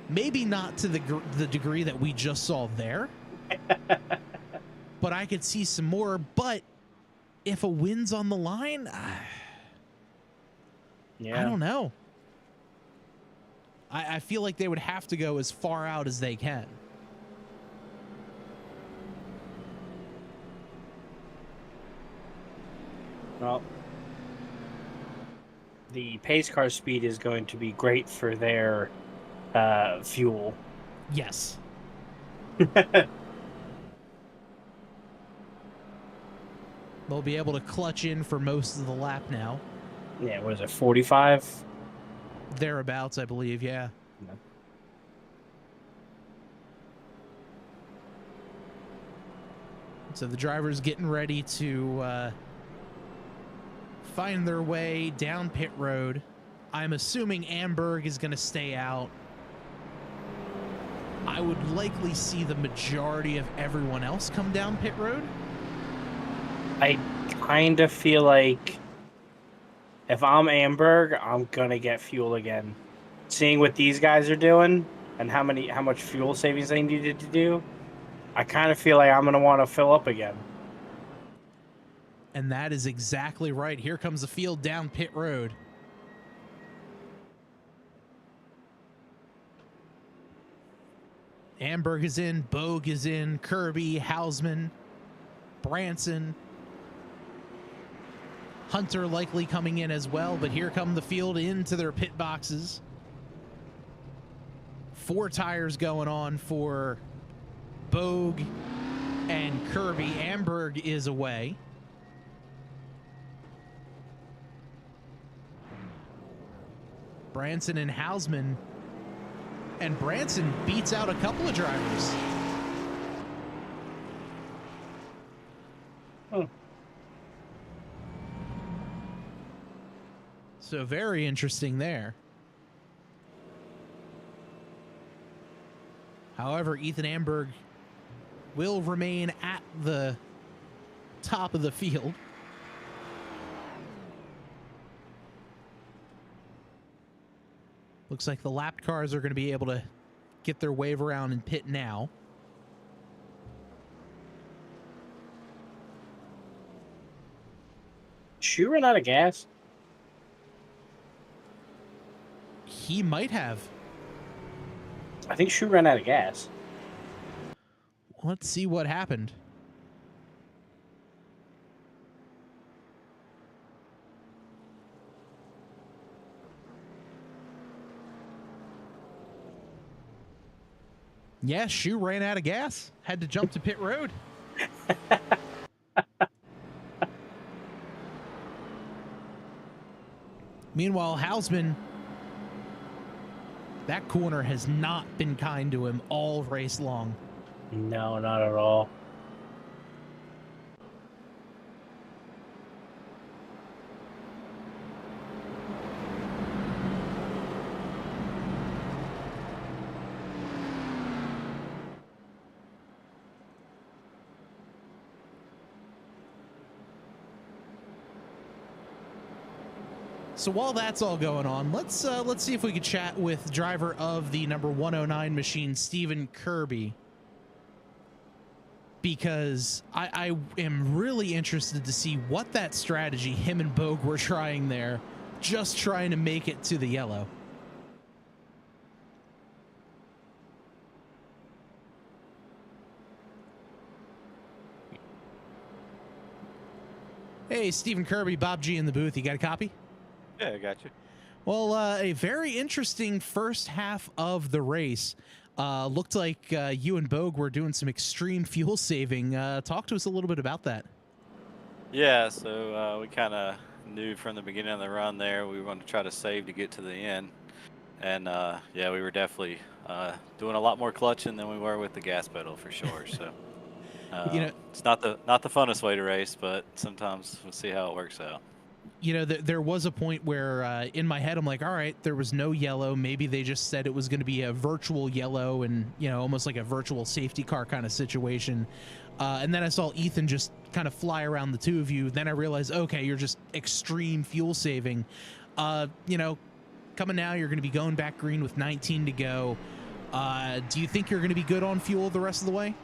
Maybe not to the degree that we just saw there. But I could see some more. But if a win's on the line, I don't know. I feel like they would have to go as far out as they can. Well, the pace car speed is going to be great for their fuel. Yes. They'll be able to clutch in for most of the lap now. Yeah, what is it, 45? Thereabouts, I believe, yeah. No. So the driver's getting ready to find their way down pit road. I'm assuming Amberg is going to stay out. I would likely see the majority of everyone else come down pit road. I kind of feel like if I'm Amberg, I'm going to get fuel again. Seeing what these guys are doing and how much fuel savings they needed to do, I kind of feel like I'm going to want to fill up again. And that is exactly right. Here comes the field down pit road. Amberg is in, Bogue is in, Kirby, Hausman, Branson, Hunter likely coming in as well, but here come the field into their pit boxes. 4 tires going on for Bogue and Kirby. Amberg is away. Branson and Hausman. And Branson beats out a couple of drivers. Oh. So very interesting there. However, Ethan Amberg will remain at the top of the field. Looks like the lapped cars are going to be able to get their wave around and pit now. Shu ran out of gas? He might have. I think Shu ran out of gas. Let's see what happened. Yeah, Shu ran out of gas. Had to jump to pit road. Meanwhile, Hausman, that corner has not been kind to him all race long. No, not at all. So while that's all going on, let's see if we can chat with driver of the number 109 machine, Stephen Kirby, because I am really interested to see what that strategy him and Bogue were trying there, just trying to make it to the yellow. Hey, Stephen Kirby, Bob G in the booth. You got a copy? Yeah, I got you. Well, a very interesting first half of the race. Looked like you and Bogue were doing some extreme fuel saving. Talk to us a little bit about that. Yeah, so we kind of knew from the beginning of the run there we were going to try to save to get to the end. And yeah, we were definitely doing a lot more clutching than we were with the gas pedal for sure. So You know, it's not the funnest way to race, but sometimes we'll see how it works out. you know, there was a point where in my head I'm like, all right, there was no yellow. Maybe they just said it was going to be a virtual yellow and, you know, almost like a virtual safety car kind of situation. And then I saw Ethan just kind of fly around the two of you. Then I realized, okay, you're just extreme fuel saving. You know, coming now, you're going to be going back green with 19 to go. Do you think you're going to be good on fuel the rest of the way?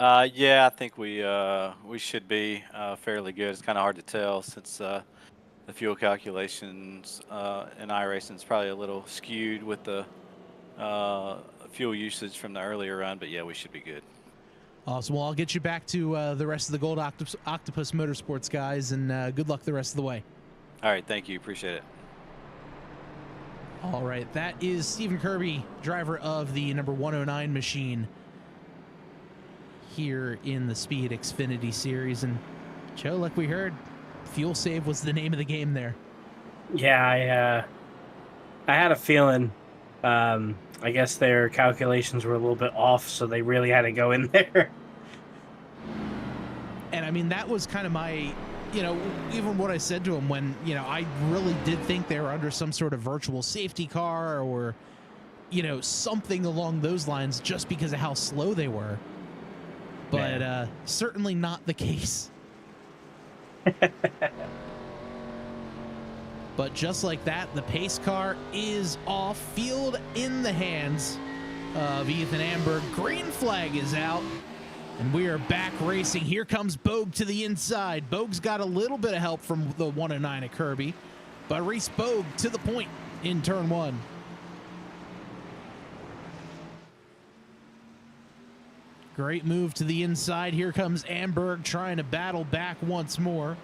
Yeah, I think we should be fairly good. It's kind of hard to tell since the fuel calculations in iRacing is probably a little skewed with the fuel usage from the earlier run, but yeah, we should be good. Awesome. Well, I'll get you back to the rest of the Gold Octopus Motorsports guys, and good luck the rest of the way. All right, thank you. Appreciate it. All right, that is Stephen Kirby, driver of the number 109 machine here in the Speed Xfinity Series. And Joe, like we heard, fuel save was the name of the game there. Yeah, I had a feeling. I guess their calculations were a little bit off, so they really had to go in there. And I mean, that was kind of my you know, even what I said to him when, you know, I really did think they were under some sort of virtual safety car or, you know, something along those lines just because of how slow they were. But certainly not the case. But just like that, the pace car is off field in the hands of Ethan Amberg. Green flag is out, and we are back racing. Here comes Bogue to the inside. Bogue's got a little bit of help from the 109 at Kirby, but Reese Bogue to the point in turn 1. Great move to the inside. Here comes Amberg trying to battle back once more.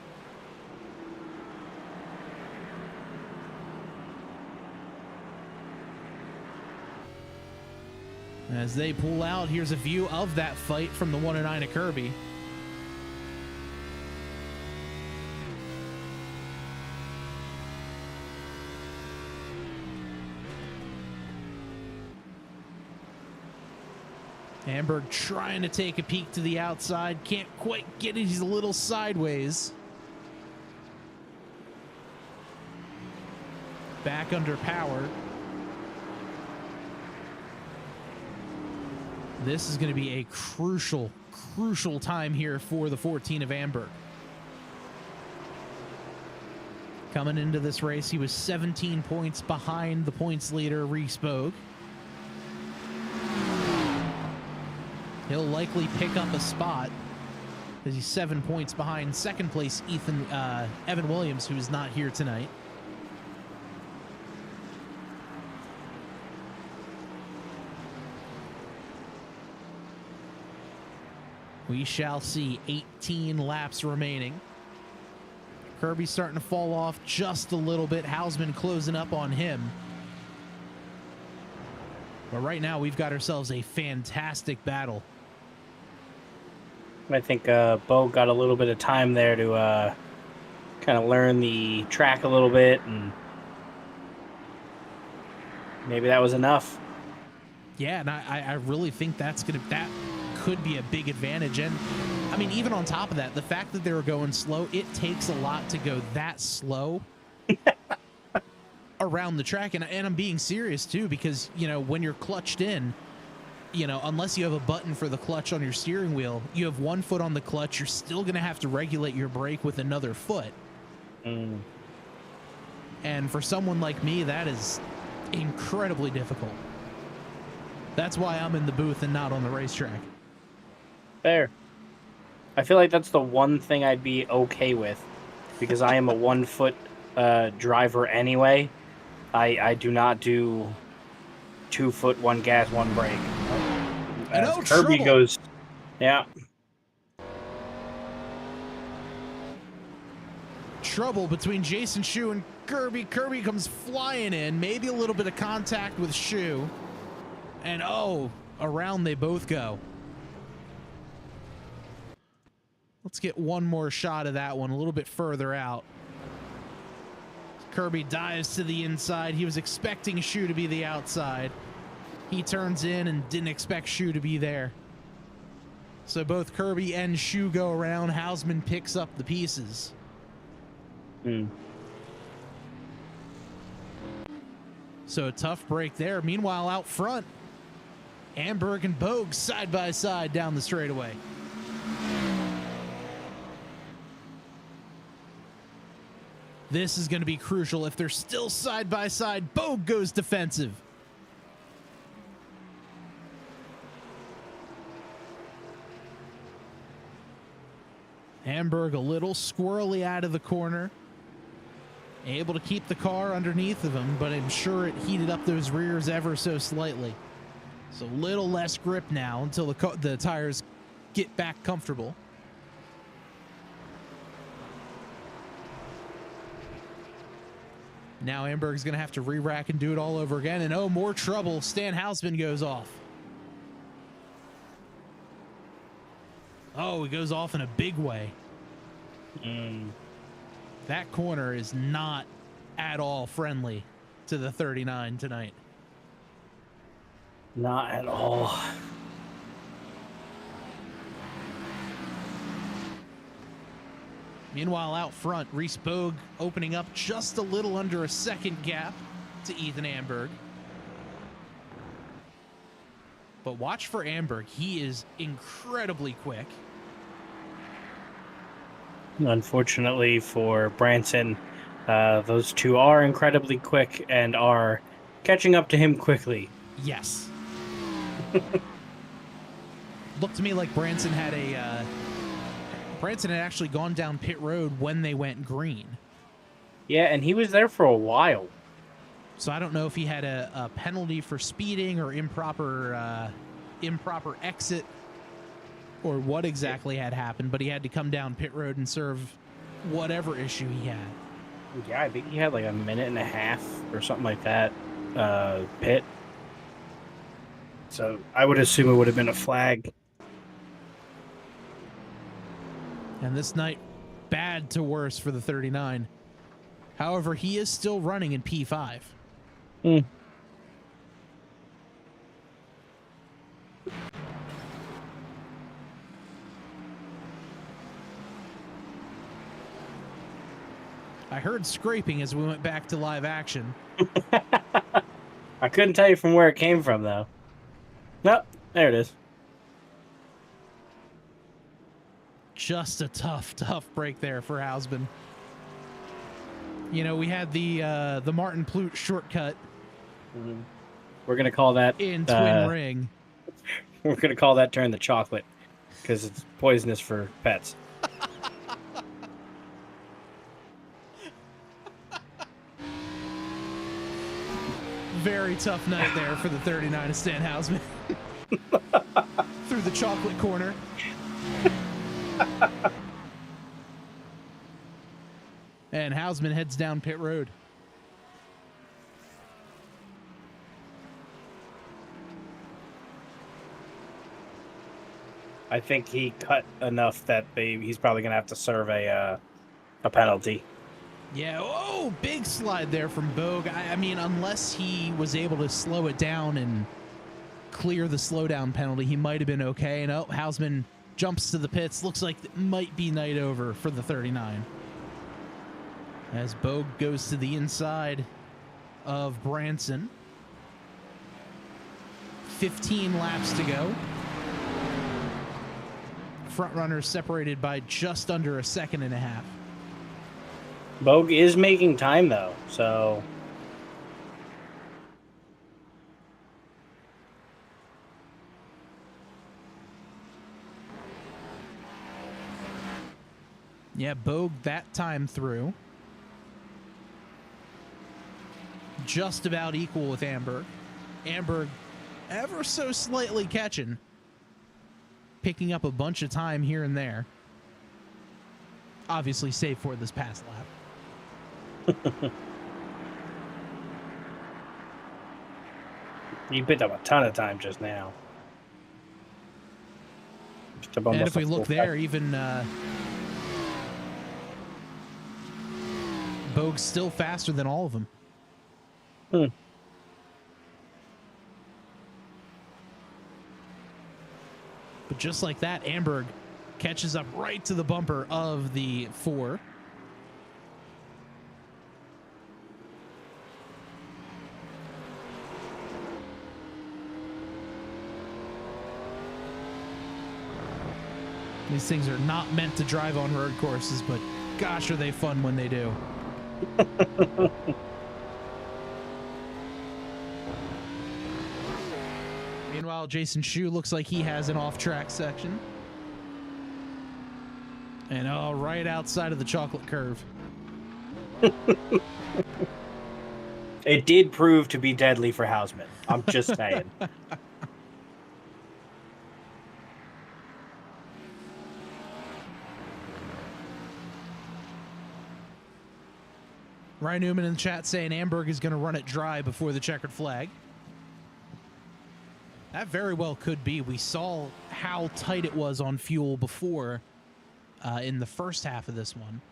As they pull out, here's a view of that fight from the 109 at Kirby. Amberg trying to take a peek to the outside. Can't quite get it. He's a little sideways. Back under power. This is going to be a crucial time here for the 14 of Amberg. Coming into this race, he was 17 points behind the points leader, Reese Bogue. He'll likely pick up a spot because he's 7 points behind second place Evan Williams, who's not here tonight. We shall see. 18 laps remaining. Kirby's starting to fall off just a little bit. Hausman closing up on him. But right now, we've got ourselves a fantastic battle. I think Bo got a little bit of time there to kind of learn the track a little bit, and maybe that was enough. Yeah, and I really think that could be a big advantage. And I mean, even on top of that, the fact that they were going slow, it takes a lot to go that slow around the track. And I'm being serious too, because, you know, when you're clutched in, you know, unless you have a button for the clutch on your steering wheel, you have one foot on the clutch, you're still going to have to regulate your brake with another foot. And for someone like me, that is incredibly difficult. That's why I'm in the booth and not on the racetrack. Fair. I feel like that's the one thing I'd be okay with, because I am a 1 foot driver anyway. I do not do 2 foot, 1 gas, 1 brake. As Kirby goes, yeah. Trouble between Jason Shu and Kirby. Kirby comes flying in, maybe a little bit of contact with Shu. And around they both go. Let's get one more shot of that one a little bit further out. Kirby dives to the inside. He was expecting Shu to be the outside. He turns in and didn't expect Shu to be there. So both Kirby and Shu go around. Hausman picks up the pieces. So a tough break there. Meanwhile, out front, Amberg and Bogue side by side down the straightaway. This is going to be crucial. If they're still side by side, Bogue goes defensive. Amberg a little squirrely out of the corner. Able to keep the car underneath of him, but I'm sure it heated up those rears ever so slightly. So a little less grip now until the tires get back comfortable. Now Amberg's going to have to re-rack and do it all over again. And more trouble. Stan Hausman goes off. He goes off in a big way. That corner is not at all friendly to the 39 tonight. Not at all. Meanwhile, out front, Reese Bogue opening up just a little under a second gap to Ethan Amberg. But watch for Amberg. He is incredibly quick. Unfortunately for Branson, those two are incredibly quick and are catching up to him quickly. Yes. Looked to me like Branson had actually gone down pit road when they went green. Yeah, and he was there for a while. So I don't know if he had a penalty for speeding or improper exit or what exactly had happened, but he had to come down pit road and serve whatever issue he had. Yeah, I think he had like a minute and a half or something like that pit. So I would assume it would have been a flag. And this night, bad to worse for the 39. However, he is still running in P5. I heard scraping as we went back to live action. I couldn't tell you from where it came from, though. Nope, there it is. Just a tough break there for Hausman. You know, we had the Martin Plute shortcut. We're gonna call that in Twin Ring. We're gonna call that turn the chocolate because it's poisonous for pets. Very tough night there for the 39 of Stan Hausman. Through the chocolate corner. And Hausman heads down pit road. I think he cut enough that he's probably gonna have to serve a penalty. Yeah, oh, big slide there from Bogue. I mean, unless he was able to slow it down and clear the slowdown penalty, he might have been okay. And oh, Hausman jumps to the pits. Looks like it might be night over for the 39. As Bogue goes to the inside of Branson. 15 laps to go. Front runners separated by just under a second and a half. Bogue is making time, though, so... Yeah, Bogue that time through. Just about equal with Amberg. Amberg ever so slightly catching. Picking up a bunch of time here and there. Obviously, save for this past lap. You picked up a ton of time just now. And if we look there, even Bogue's still faster than all of them. But just like that, Amberg catches up right to the bumper of the 4. These things are not meant to drive on road courses, but gosh, are they fun when they do. Meanwhile, Jason Shu looks like he has an off-track section. And right outside of the chocolate curve. It did prove to be deadly for Hausman. I'm just saying. Ryan Newman in the chat saying Amberg is going to run it dry before the checkered flag. That very well could be. We saw how tight it was on fuel before in the first half of this one.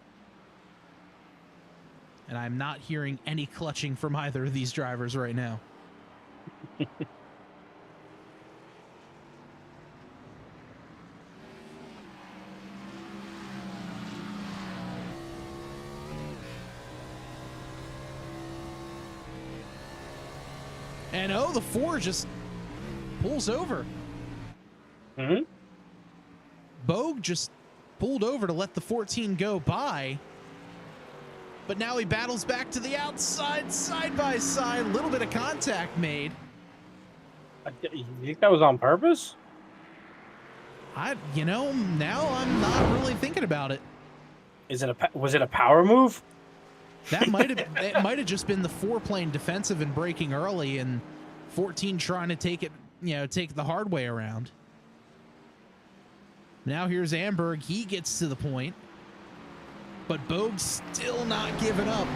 And I'm not hearing any clutching from either of these drivers right now. the 4 just pulls over. Mm-hmm. Bogue just pulled over to let the 14 go by. But now he battles back to the outside, side by side. A little bit of contact made. You think that was on purpose? Now I'm not really thinking about it. Was it a power move? It might have just been the 4 playing defensive and breaking early, and 14 trying to take the hard way around. Now here's Amberg. He gets to the point, but Bogue's still not giving up.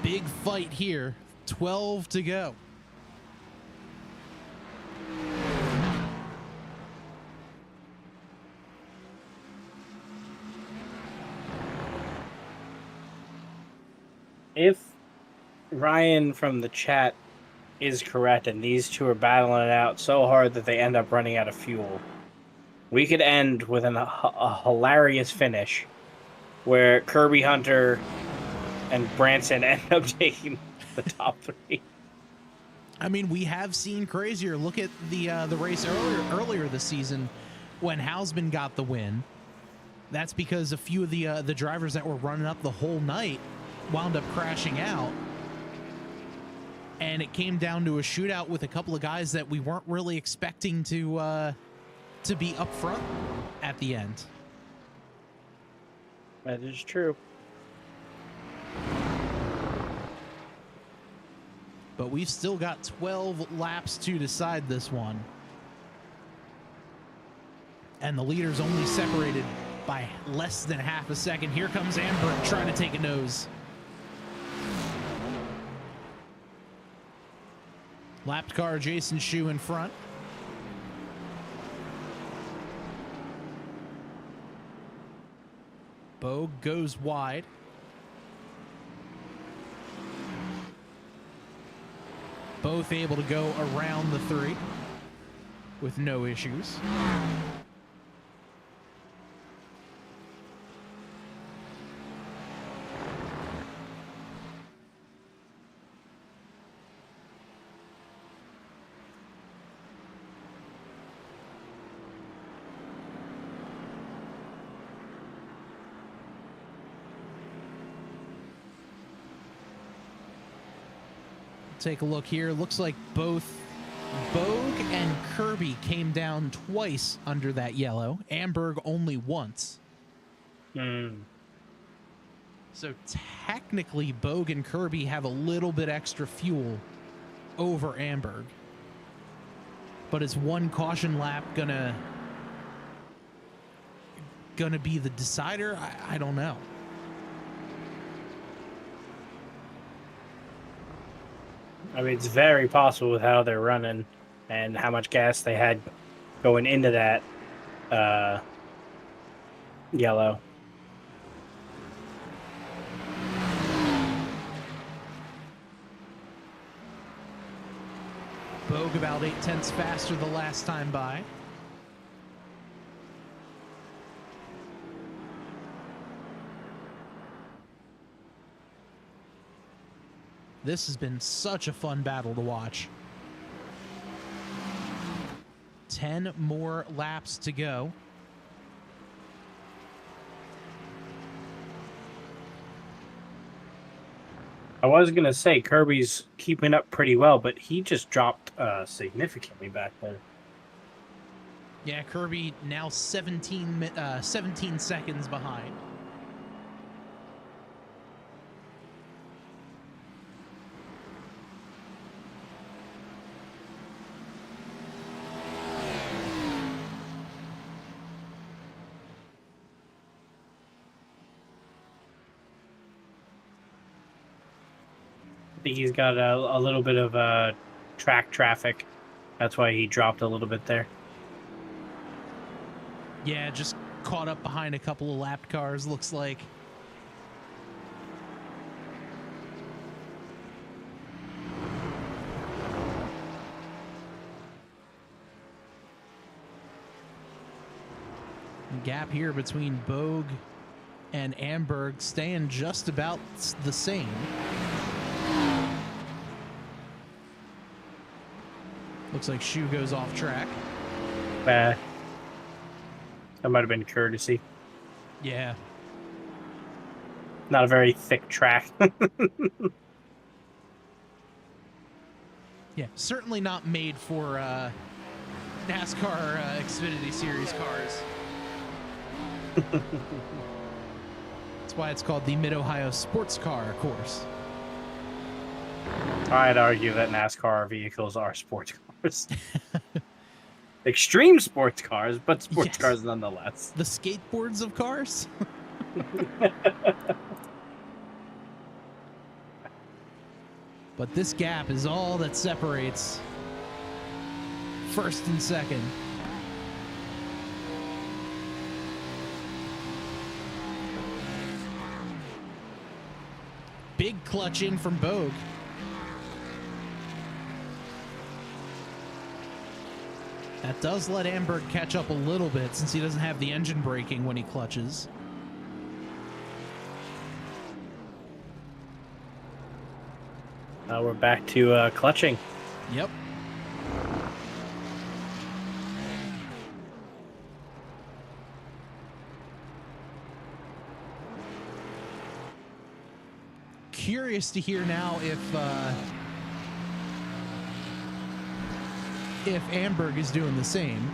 Big fight here. 12 to go. If Ryan from the chat is correct and these two are battling it out so hard that they end up running out of fuel, we could end with a hilarious finish where Kirby Hunter and Branson end up taking the top 3. I mean, we have seen crazier. Look at the race earlier this season when Hausman got the win. That's because a few of the drivers that were running up the whole night wound up crashing out. And it came down to a shootout with a couple of guys that we weren't really expecting to be up front at the end. That is true. But we've still got 12 laps to decide this one. And the leader's only separated by less than half a second. Here comes Amber trying to take a nose. Lapped car Jason Shu in front. Bogue goes wide. Both able to go around the 3 with no issues. Take a look here. Looks like both Bogue and Kirby came down twice under that yellow. Amberg only once. So technically, Bogue and Kirby have a little bit extra fuel over Amberg. But is one caution lap gonna be the decider? I don't know. I mean, it's very possible with how they're running and how much gas they had going into that yellow. Bogue about 0.8 faster the last time by. This has been such a fun battle to watch. 10 more laps to go. I was going to say Kirby's keeping up pretty well, but he just dropped significantly back there. Yeah, Kirby now 17 seconds behind. I think he's got a little bit of track traffic. That's why he dropped a little bit there. Yeah, just caught up behind a couple of lapped cars, looks like. The gap here between Bogue and Amberg staying just about the same. Looks like Shu goes off track. That might have been courtesy. Yeah. Not a very thick track. Yeah, certainly not made for NASCAR Xfinity Series cars. That's why it's called the Mid-Ohio Sports Car Course. I'd argue that NASCAR vehicles are sports cars. Extreme sports cars, but sports Yes. cars nonetheless. The skateboards of cars? But this gap is all that separates first and second. Big clutch in from Bogue. That does let Amberg catch up a little bit since he doesn't have the engine braking when he clutches. We're back to clutching. Yep. Curious to hear now if Amberg is doing the same.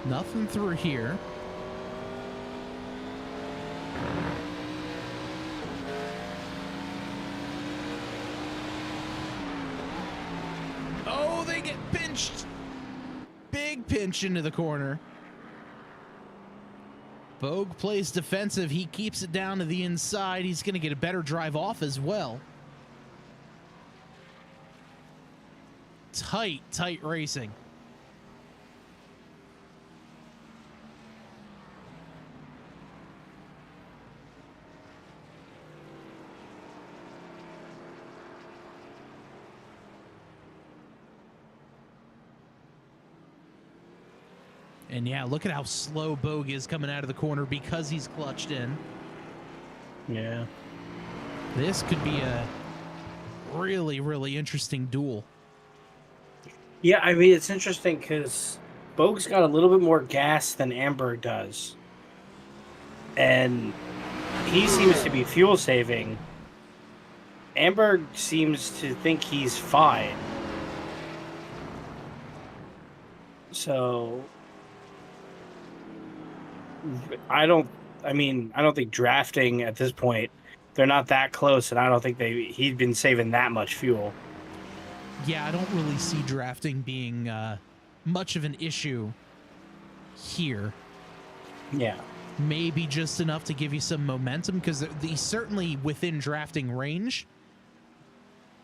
Nothing through here. Oh, they get pinched. Big pinch into the corner. Bogue plays defensive. He keeps it down to the inside. He's going to get a better drive off as well. Tight racing. And yeah, look at how slow Bogue is coming out of the corner because he's clutched in. Yeah. This could be a really, really interesting duel. Yeah, I mean, it's interesting because Bogue's got a little bit more gas than Amberg does. And he seems to be fuel saving. Amberg seems to think he's fine. So I don't think drafting at this point, they're not that close, and I don't think he'd been saving that much fuel. Yeah, I don't really see drafting being much of an issue here. Yeah. Maybe just enough to give you some momentum because he's certainly within drafting range.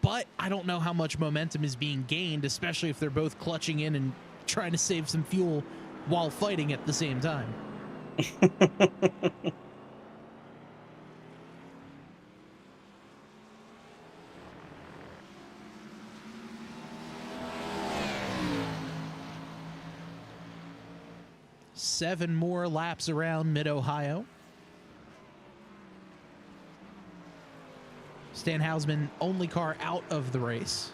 But I don't know how much momentum is being gained, especially if they're both clutching in and trying to save some fuel while fighting at the same time. Seven more laps around Mid-Ohio. Stan Hausman, only car out of the race.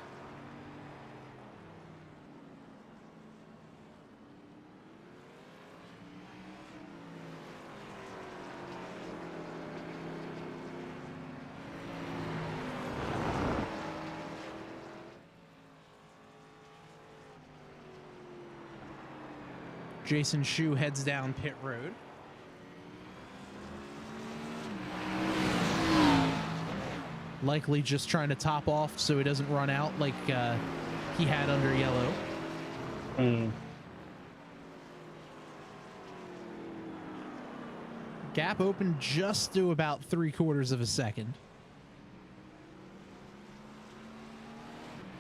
Jason Shu heads down pit road. Likely just trying to top off so he doesn't run out like he had under yellow. Gap open just to about 3/4 of a second.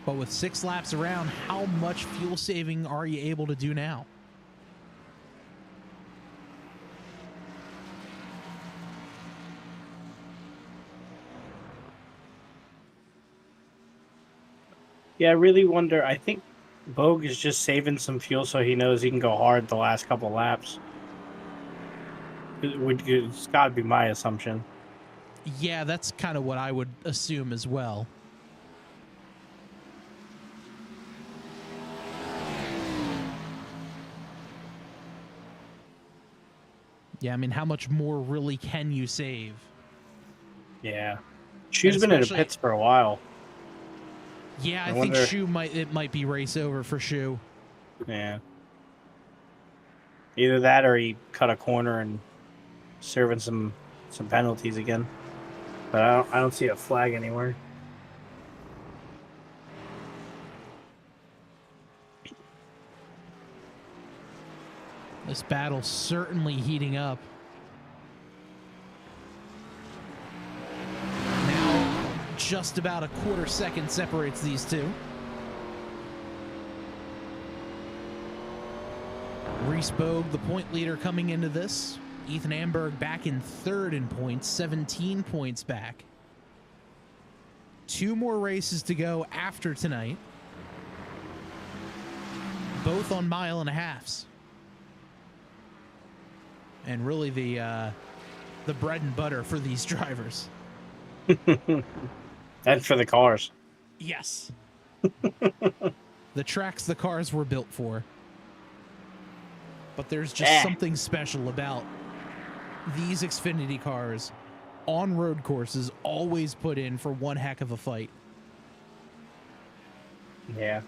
But with 6 laps around, how much fuel saving are you able to do now? Yeah, I really wonder. I think Bogue is just saving some fuel so he knows he can go hard the last couple laps. It's got to be my assumption. Yeah, that's kind of what I would assume as well. Yeah, I mean, how much more really can you save? Yeah. Shu's been in the pits for a while. Yeah, I think Shu might be race over for Shu. Yeah. Either that or he cut a corner and serving some penalties again. But I don't see a flag anywhere. This battle's certainly heating up. Now, just about a quarter second separates these two. Reese Bogue, the point leader coming into this. Ethan Amberg back in third in points, 17 points back. 2 more races to go after tonight. Both on 1.5 miles. And really the bread and butter for these drivers. And for the cars. Yes. The tracks the cars were built for. But there's just something special about these Xfinity cars on road courses, always put in for one heck of a fight. Yeah.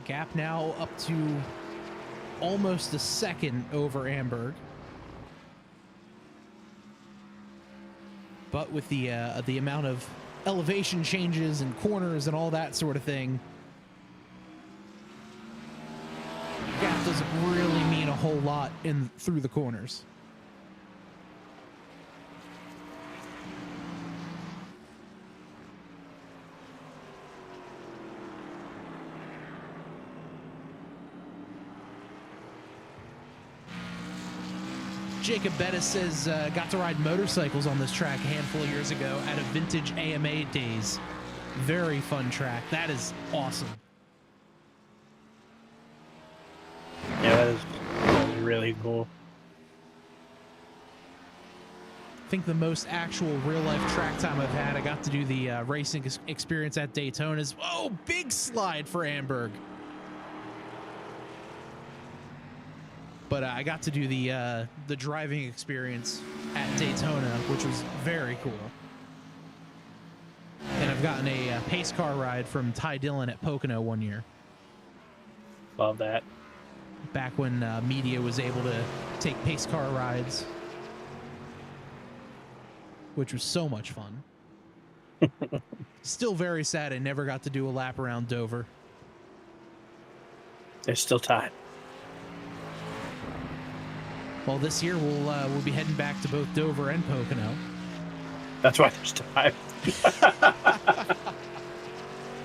Gap now up to almost a second over Amberg. But with the amount of elevation changes and corners and all that sort of thing, gap doesn't really mean a whole lot through the corners. Jacob Bettis says, got to ride motorcycles on this track a handful of years ago at a vintage AMA days. Very fun track. That is awesome. Yeah, that is really cool. I think the most actual real-life track time I've had, I got to do the racing experience at Daytona. Oh, big slide for Amberg. But I got to do the driving experience at Daytona, which was very cool. And I've gotten a pace car ride from Ty Dillon at Pocono one year. Love that. Back when media was able to take pace car rides, which was so much fun. Still very sad I never got to do a lap around Dover. There's still time. Well, this year we'll be heading back to both Dover and Pocono. That's why there's time.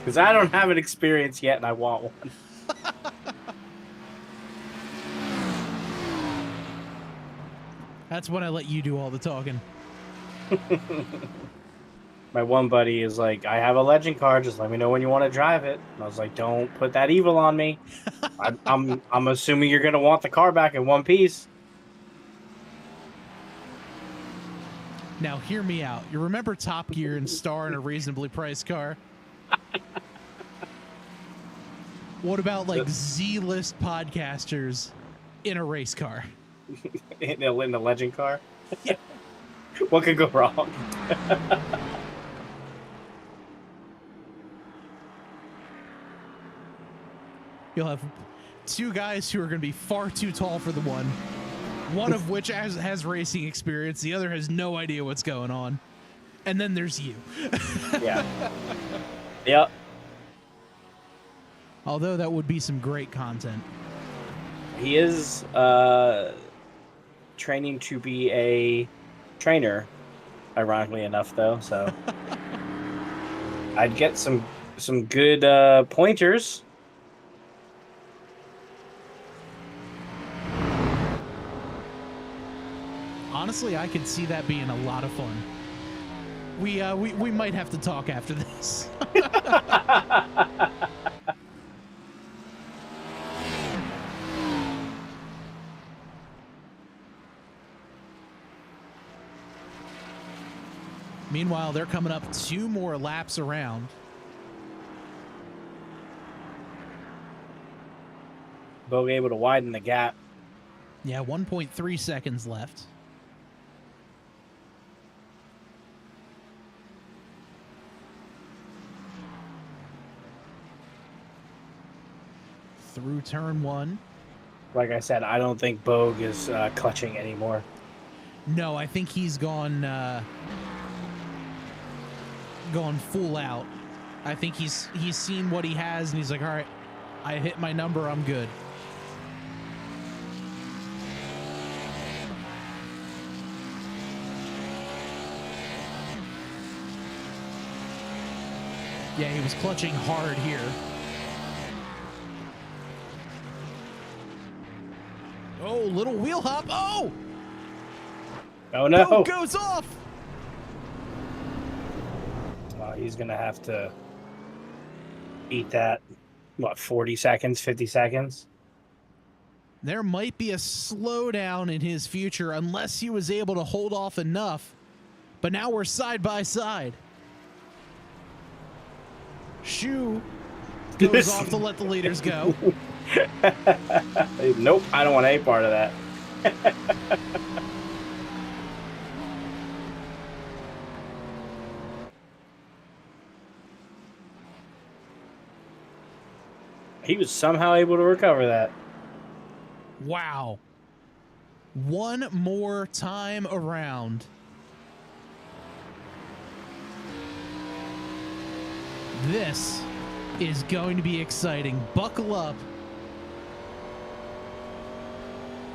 Because I don't have an experience yet, and I want one. That's when I let you do all the talking. My one buddy is like, I have a legend car. Just let me know when you want to drive it. And I was like, don't put that evil on me. I'm assuming you're gonna want the car back in one piece. Now, hear me out. You remember Top Gear and Star in a reasonably priced car? What about, like, Z-list podcasters in a race car? In the legend car? Yeah. What could go wrong? You'll have 2 guys who are going to be far too tall for the one, One of which has racing experience, the other has no idea what's going on. And then there's you. Yeah. Yep. Although that would be some great content. He is training to be a trainer, ironically enough, though. So I'd get some good pointers. Honestly, I could see that being a lot of fun. We might have to talk after this. Meanwhile, they're coming up 2 more laps around. Bogue able to widen the gap. Yeah, 1.3 seconds left. Through turn 1. Like I said, I don't think Bogue is clutching anymore. No, I think he's gone full out. I think he's seen what he has and he's like, all right, I hit my number, I'm good. Yeah, he was clutching hard here. Oh, little wheel hop. Oh! Oh no! Boat goes off. He's gonna have to eat that. What, 40 seconds, 50 seconds? There might be a slowdown in his future unless he was able to hold off enough. But now we're side by side. Shu goes off to let the leaders go. Nope, I don't want any part of that. He was somehow able to recover that. Wow. One more time around. This is going to be exciting. Buckle up.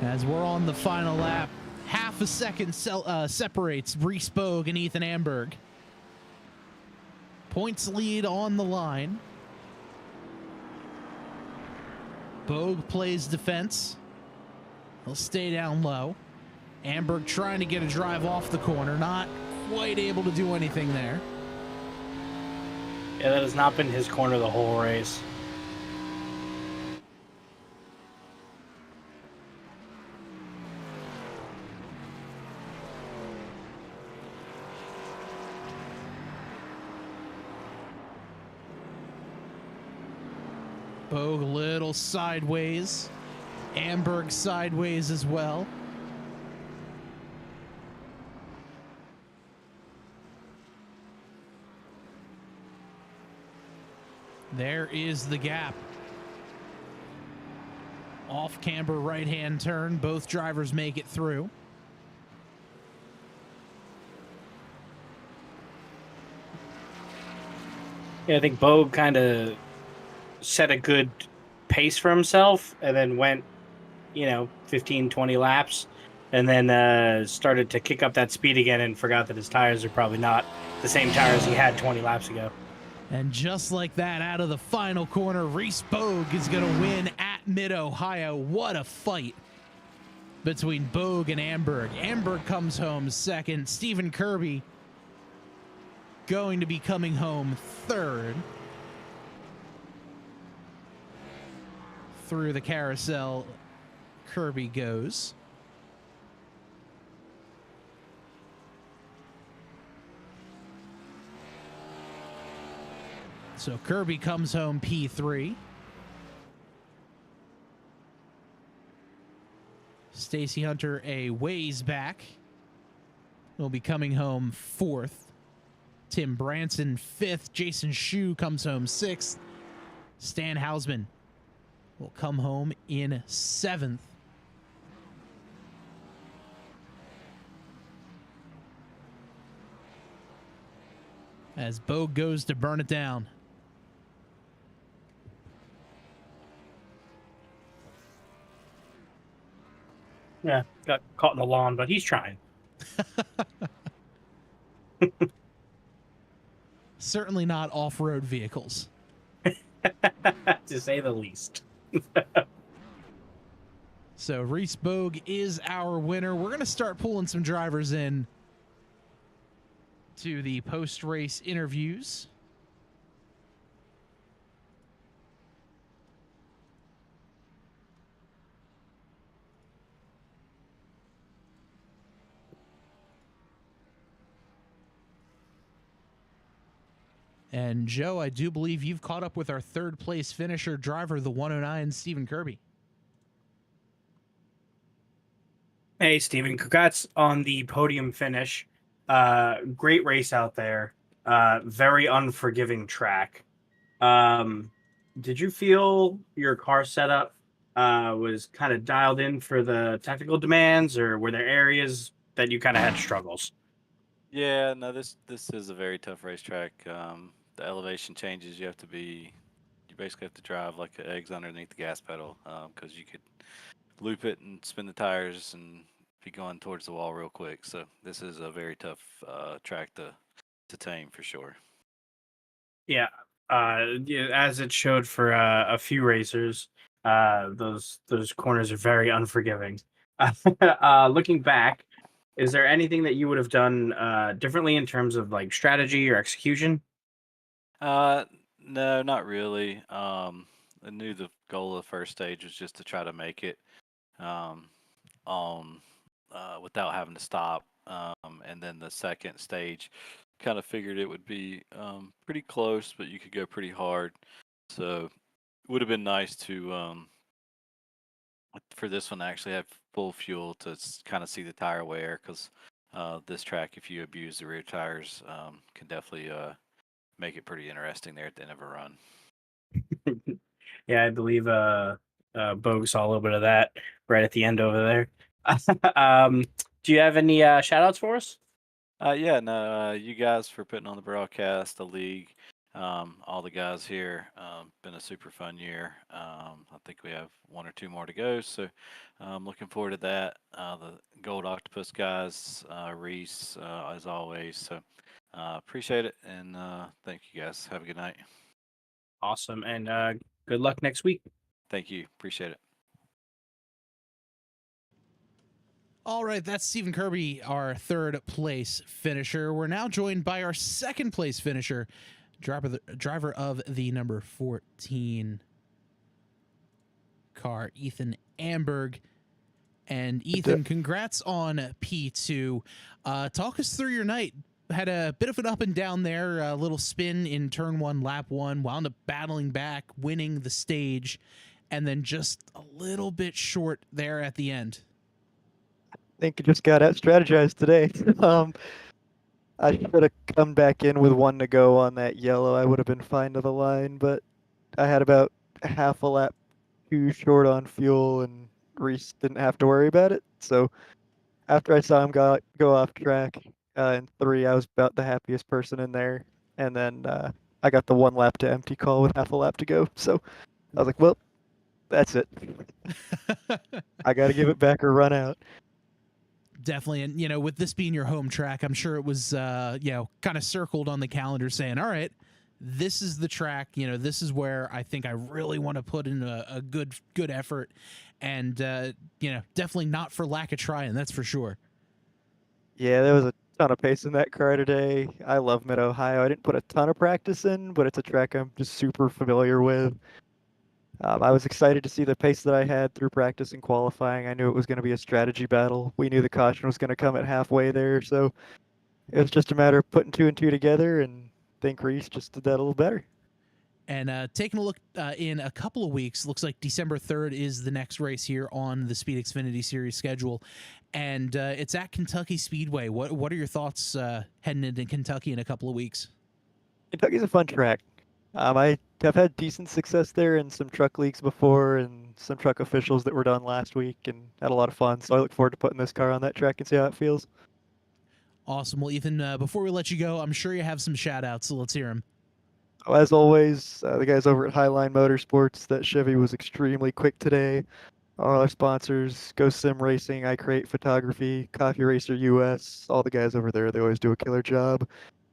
As we're on the final lap, half a second separates Reese Bogue and Ethan Amberg. Points lead on the line. Bogue plays defense. He'll stay down low. Amberg trying to get a drive off the corner, not quite able to do anything there. Yeah, that has not been his corner the whole race. Bogue a little sideways. Amberg sideways as well. There is the gap. Off camber right-hand turn. Both drivers make it through. Yeah, I think Bogue kind of set a good pace for himself and then went, 15, 20 laps and then started to kick up that speed again and forgot that his tires are probably not the same tires he had 20 laps ago. And just like that, out of the final corner, Reese Bogue is going to win at Mid-Ohio. What a fight between Bogue and Amberg. Amberg comes home second. Stephen Kirby going to be coming home third. Through the carousel, Kirby goes. So Kirby comes home P3. Stacy Hunter a ways back. Will be coming home fourth. Tim Branson fifth. Jason Shu comes home sixth. Stan Hausman will come home in seventh. as Bogue goes to burn it down. Yeah, got caught in the lawn, but he's trying. Certainly not off-road vehicles. To say the least. So Reese Bogue is our winner. We're going to start pulling some drivers in to the post-race interviews. And Joe, I do believe you've caught up with our third place finisher driver, the 109, Stephen Kirby. Hey, Steven, congrats on the podium finish. Great race out there. Very unforgiving track. Did you feel your car setup was kind of dialed in for the technical demands, or were there areas that you kind of had struggles? Yeah, no, this is a very tough racetrack. The elevation changes. You basically have to drive like eggs underneath the gas pedal, because you could loop it and spin the tires and be going towards the wall real quick. So this is a very tough track to tame for sure. Yeah, yeah, as it showed for a few racers, those corners are very unforgiving. Looking back, is there anything that you would have done differently in terms of like strategy or execution? No, not really. I knew the goal of the first stage was just to try to make it um, on without having to stop. And then the second stage, kind of figured it would be pretty close, but you could go pretty hard. So it would have been nice to for this one to actually have full fuel to kind of see the tire wear, because this track, if you abuse the rear tires, can definitely make it pretty interesting there at the end of a run. Yeah, I believe Bogue saw a little bit of that right at the end over there. um, do you have any shout outs for us? Yeah, no, you guys for putting on the broadcast, the league, all the guys here. Been a super fun year. I think we have one or two more to go, so I'm looking forward to that. The Gold Octopus guys, Reese, as always. So appreciate it, and thank you guys. Have a good night. Awesome, and good luck next week. Thank you. Appreciate it. All right, that's Stephen Kirby, our third place finisher. We're now joined by our second place finisher, driver of the number 14 car, Ethan Amberg. And Ethan, congrats on P2. Talk us through your night. Had a bit of an up and down there, a little spin in turn one, lap one, wound up battling back, winning the stage, and then just a little bit short there at the end. I think it just got out strategized today. I should have come back in with one to go on that yellow. I would have been fine to the line, but I had about half a lap too short on fuel, and Reese didn't have to worry about it. So after I saw him go off track in 3, I was about the happiest person in there. And then I got the 1 lap to empty call with half a lap to go. So I was like, well, that's it. I got to give it back or run out. Definitely. And, you know, with this being your home track, I'm sure it was, you know, kind of circled on the calendar saying, all right, this is the track, you know, this is where I think I really want to put in a good effort. And, you know, definitely not for lack of trying, that's for sure. Yeah, there was a ton of pace in that car today. I love Mid-Ohio. I didn't put a ton of practice in, but it's a track I'm just super familiar with. I was excited to see the pace that I had through practice and qualifying. I knew it was going to be a strategy battle. We knew the caution was going to come at halfway there, so it was just a matter of putting 2 and 2 together, and I think Reese just did that a little better. And taking a look in a couple of weeks, looks like December 3rd is the next race here on the SPEED Xfinty Series schedule. And it's at Kentucky Speedway. What are your thoughts heading into Kentucky in a couple of weeks? Kentucky's a fun track. I have had decent success there in some truck leagues before and some truck officials that were done last week, and had a lot of fun. So I look forward to putting this car on that track and see how it feels. Awesome. Well, Ethan, before we let you go, I'm sure you have some shout outs, so let's hear them. As always, the guys over at Highline Motorsports, that Chevy was extremely quick today. All our sponsors, Go Sim Racing, I Create Photography, Coffee Racer US, all the guys over there, they always do a killer job.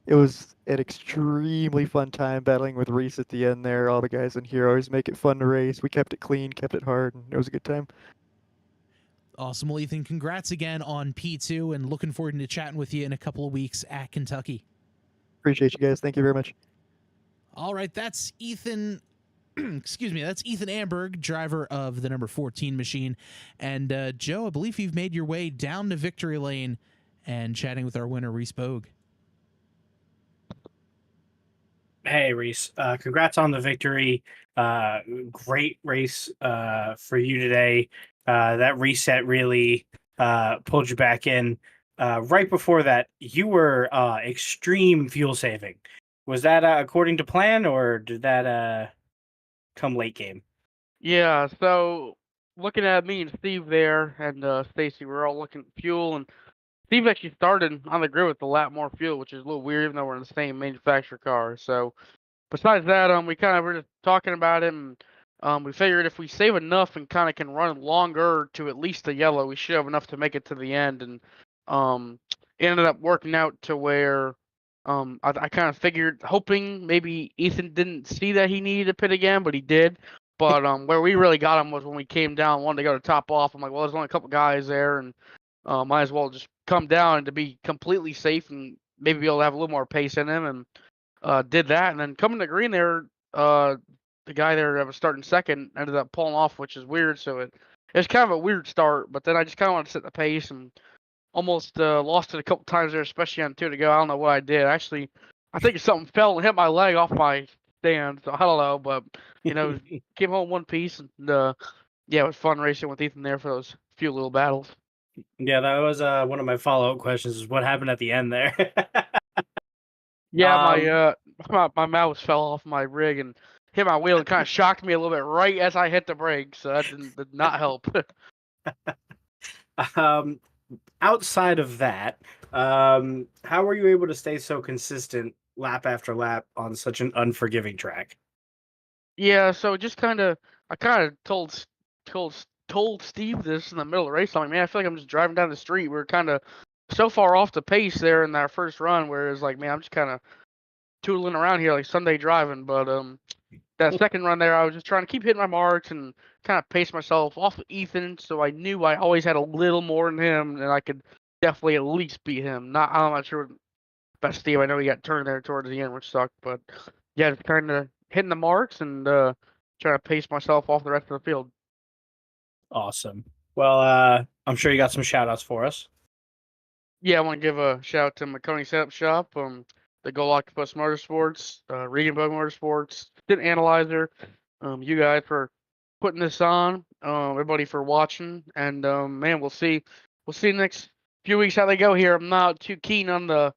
It was an extremely fun time battling with Reese at the end there. All the guys in here always make it fun to race. We kept it clean, kept it hard, and it was a good time. Awesome. Well, Ethan, congrats again on P2 and looking forward to chatting with you in a couple of weeks at Kentucky. Appreciate you guys. Thank you very much. All right, that's Ethan. Excuse me, that's Ethan Amberg, driver of the number 14 machine. And Joe, I believe you've made your way down to victory lane and chatting with our winner, Reese Bogue. Hey, Reese. Congrats on the victory. Great race for you today. That reset really pulled you back in. Right before that, you were extreme fuel saving. Was that according to plan, or did that come late game? Yeah, so looking at me and Steve there and Stacy, we're all looking at fuel, and Steve actually started on the grid with a lot more fuel, which is a little weird even though we're in the same manufacturer car. So besides that, we kind of were just talking about it, and we figured if we save enough and kind of can run longer to at least the yellow, we should have enough to make it to the end. And it ended up working out to where I kind of figured, hoping maybe Ethan didn't see that he needed to pit again, but he did. But where we really got him was when we came down, wanted to go to top off. I'm like, well, there's only a couple guys there, and might as well just come down to be completely safe and maybe be able to have a little more pace in him. And did that, and then coming to green there, the guy there that was starting second ended up pulling off, which is weird. So it's kind of a weird start, but then I just kind of wanted to set the pace and almost lost it a couple times there, especially on 2 to go. I don't know what I did. Actually, I think something fell and hit my leg off my stand, so I don't know, but came home one piece, and yeah, it was fun racing with Ethan there for those few little battles. Yeah, that was one of my follow-up questions, is what happened at the end there. Yeah, my mouse fell off my rig and hit my wheel and kind of shocked me a little bit right as I hit the brake, so that did not help. Outside of that, how were you able to stay so consistent lap after lap on such an unforgiving track? Yeah, so just I kind of told Steve this in the middle of the race. I'm like, man, I feel like I'm just driving down the street. We're kind of so far off the pace there in that first run, where it's like, man, I'm just kind of tootling around here like Sunday driving. But that second run there, I was just trying to keep hitting my marks and kind of pace myself off of Ethan, so I knew I always had a little more than him, and I could definitely at least beat him. I'm not sure about Steve. I know he got turned there towards the end, which sucked, but yeah, just kind of hitting the marks and trying to pace myself off the rest of the field. Awesome. Well, I'm sure you got some shout-outs for us. Yeah, I want to give a shout out to McConey Setup Shop, the Gold Octopus Motorsports, Regan Bug Motorsports, Stint Analyzer, you guys for putting this on, everybody for watching, and man, we'll see the next few weeks how they go here. I'm not too keen on I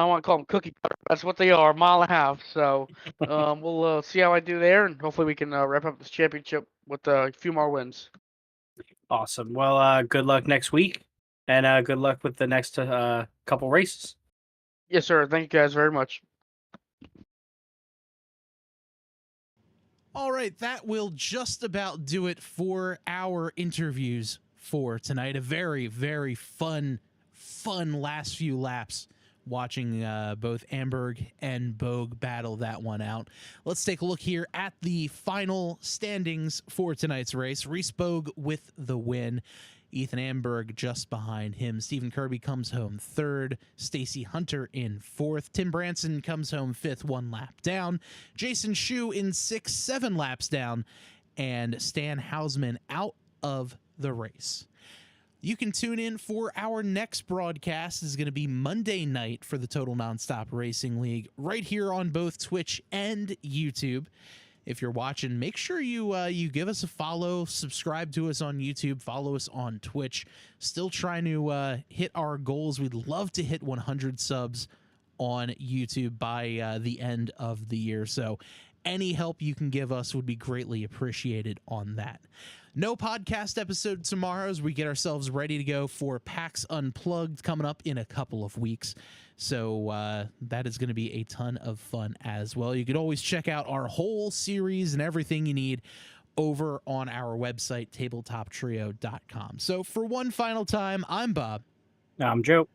don't want to call them cookie cutter. That's what they are, 1.5 miles. So we'll see how I do there, and hopefully we can wrap up this championship with a few more wins. Awesome. Well, good luck next week, and good luck with the next couple races. Yes, sir. Thank you guys very much. All right, that will just about do it for our interviews for tonight. A very, very fun last few laps watching both Amberg and Bogue battle that one out. Let's take a look here at the final standings for tonight's race. Reese Bogue with the win. Ethan Amberg just behind him. Stephen Kirby comes home third. Stacy Hunter in fourth. Tim Branson comes home fifth, 1 lap down. Jason Shu in sixth, 7 laps down. And Stan Hausman out of the race. You can tune in for our next broadcast. This is going to be Monday night for the Total Nonstop Racing League, right here on both Twitch and YouTube. If you're watching, make sure you give us a follow, subscribe to us on YouTube, follow us on Twitch. Still trying to hit our goals. We'd love to hit 100 subs on YouTube by the end of the year. So any help you can give us would be greatly appreciated on that. No podcast episode tomorrow as we get ourselves ready to go for PAX Unplugged coming up in a couple of weeks. So that is going to be a ton of fun as well. You could always check out our whole series and everything you need over on our website, tabletoptrio.com. So for one final time, I'm Bob. I'm Joe.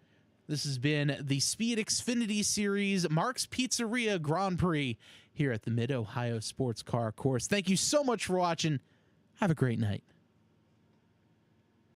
This has been the SPEED Xfinty Series Mark's Pizzeria Grand Prix here at the Mid-Ohio Sports Car Course. Thank you so much for watching. Have a great night.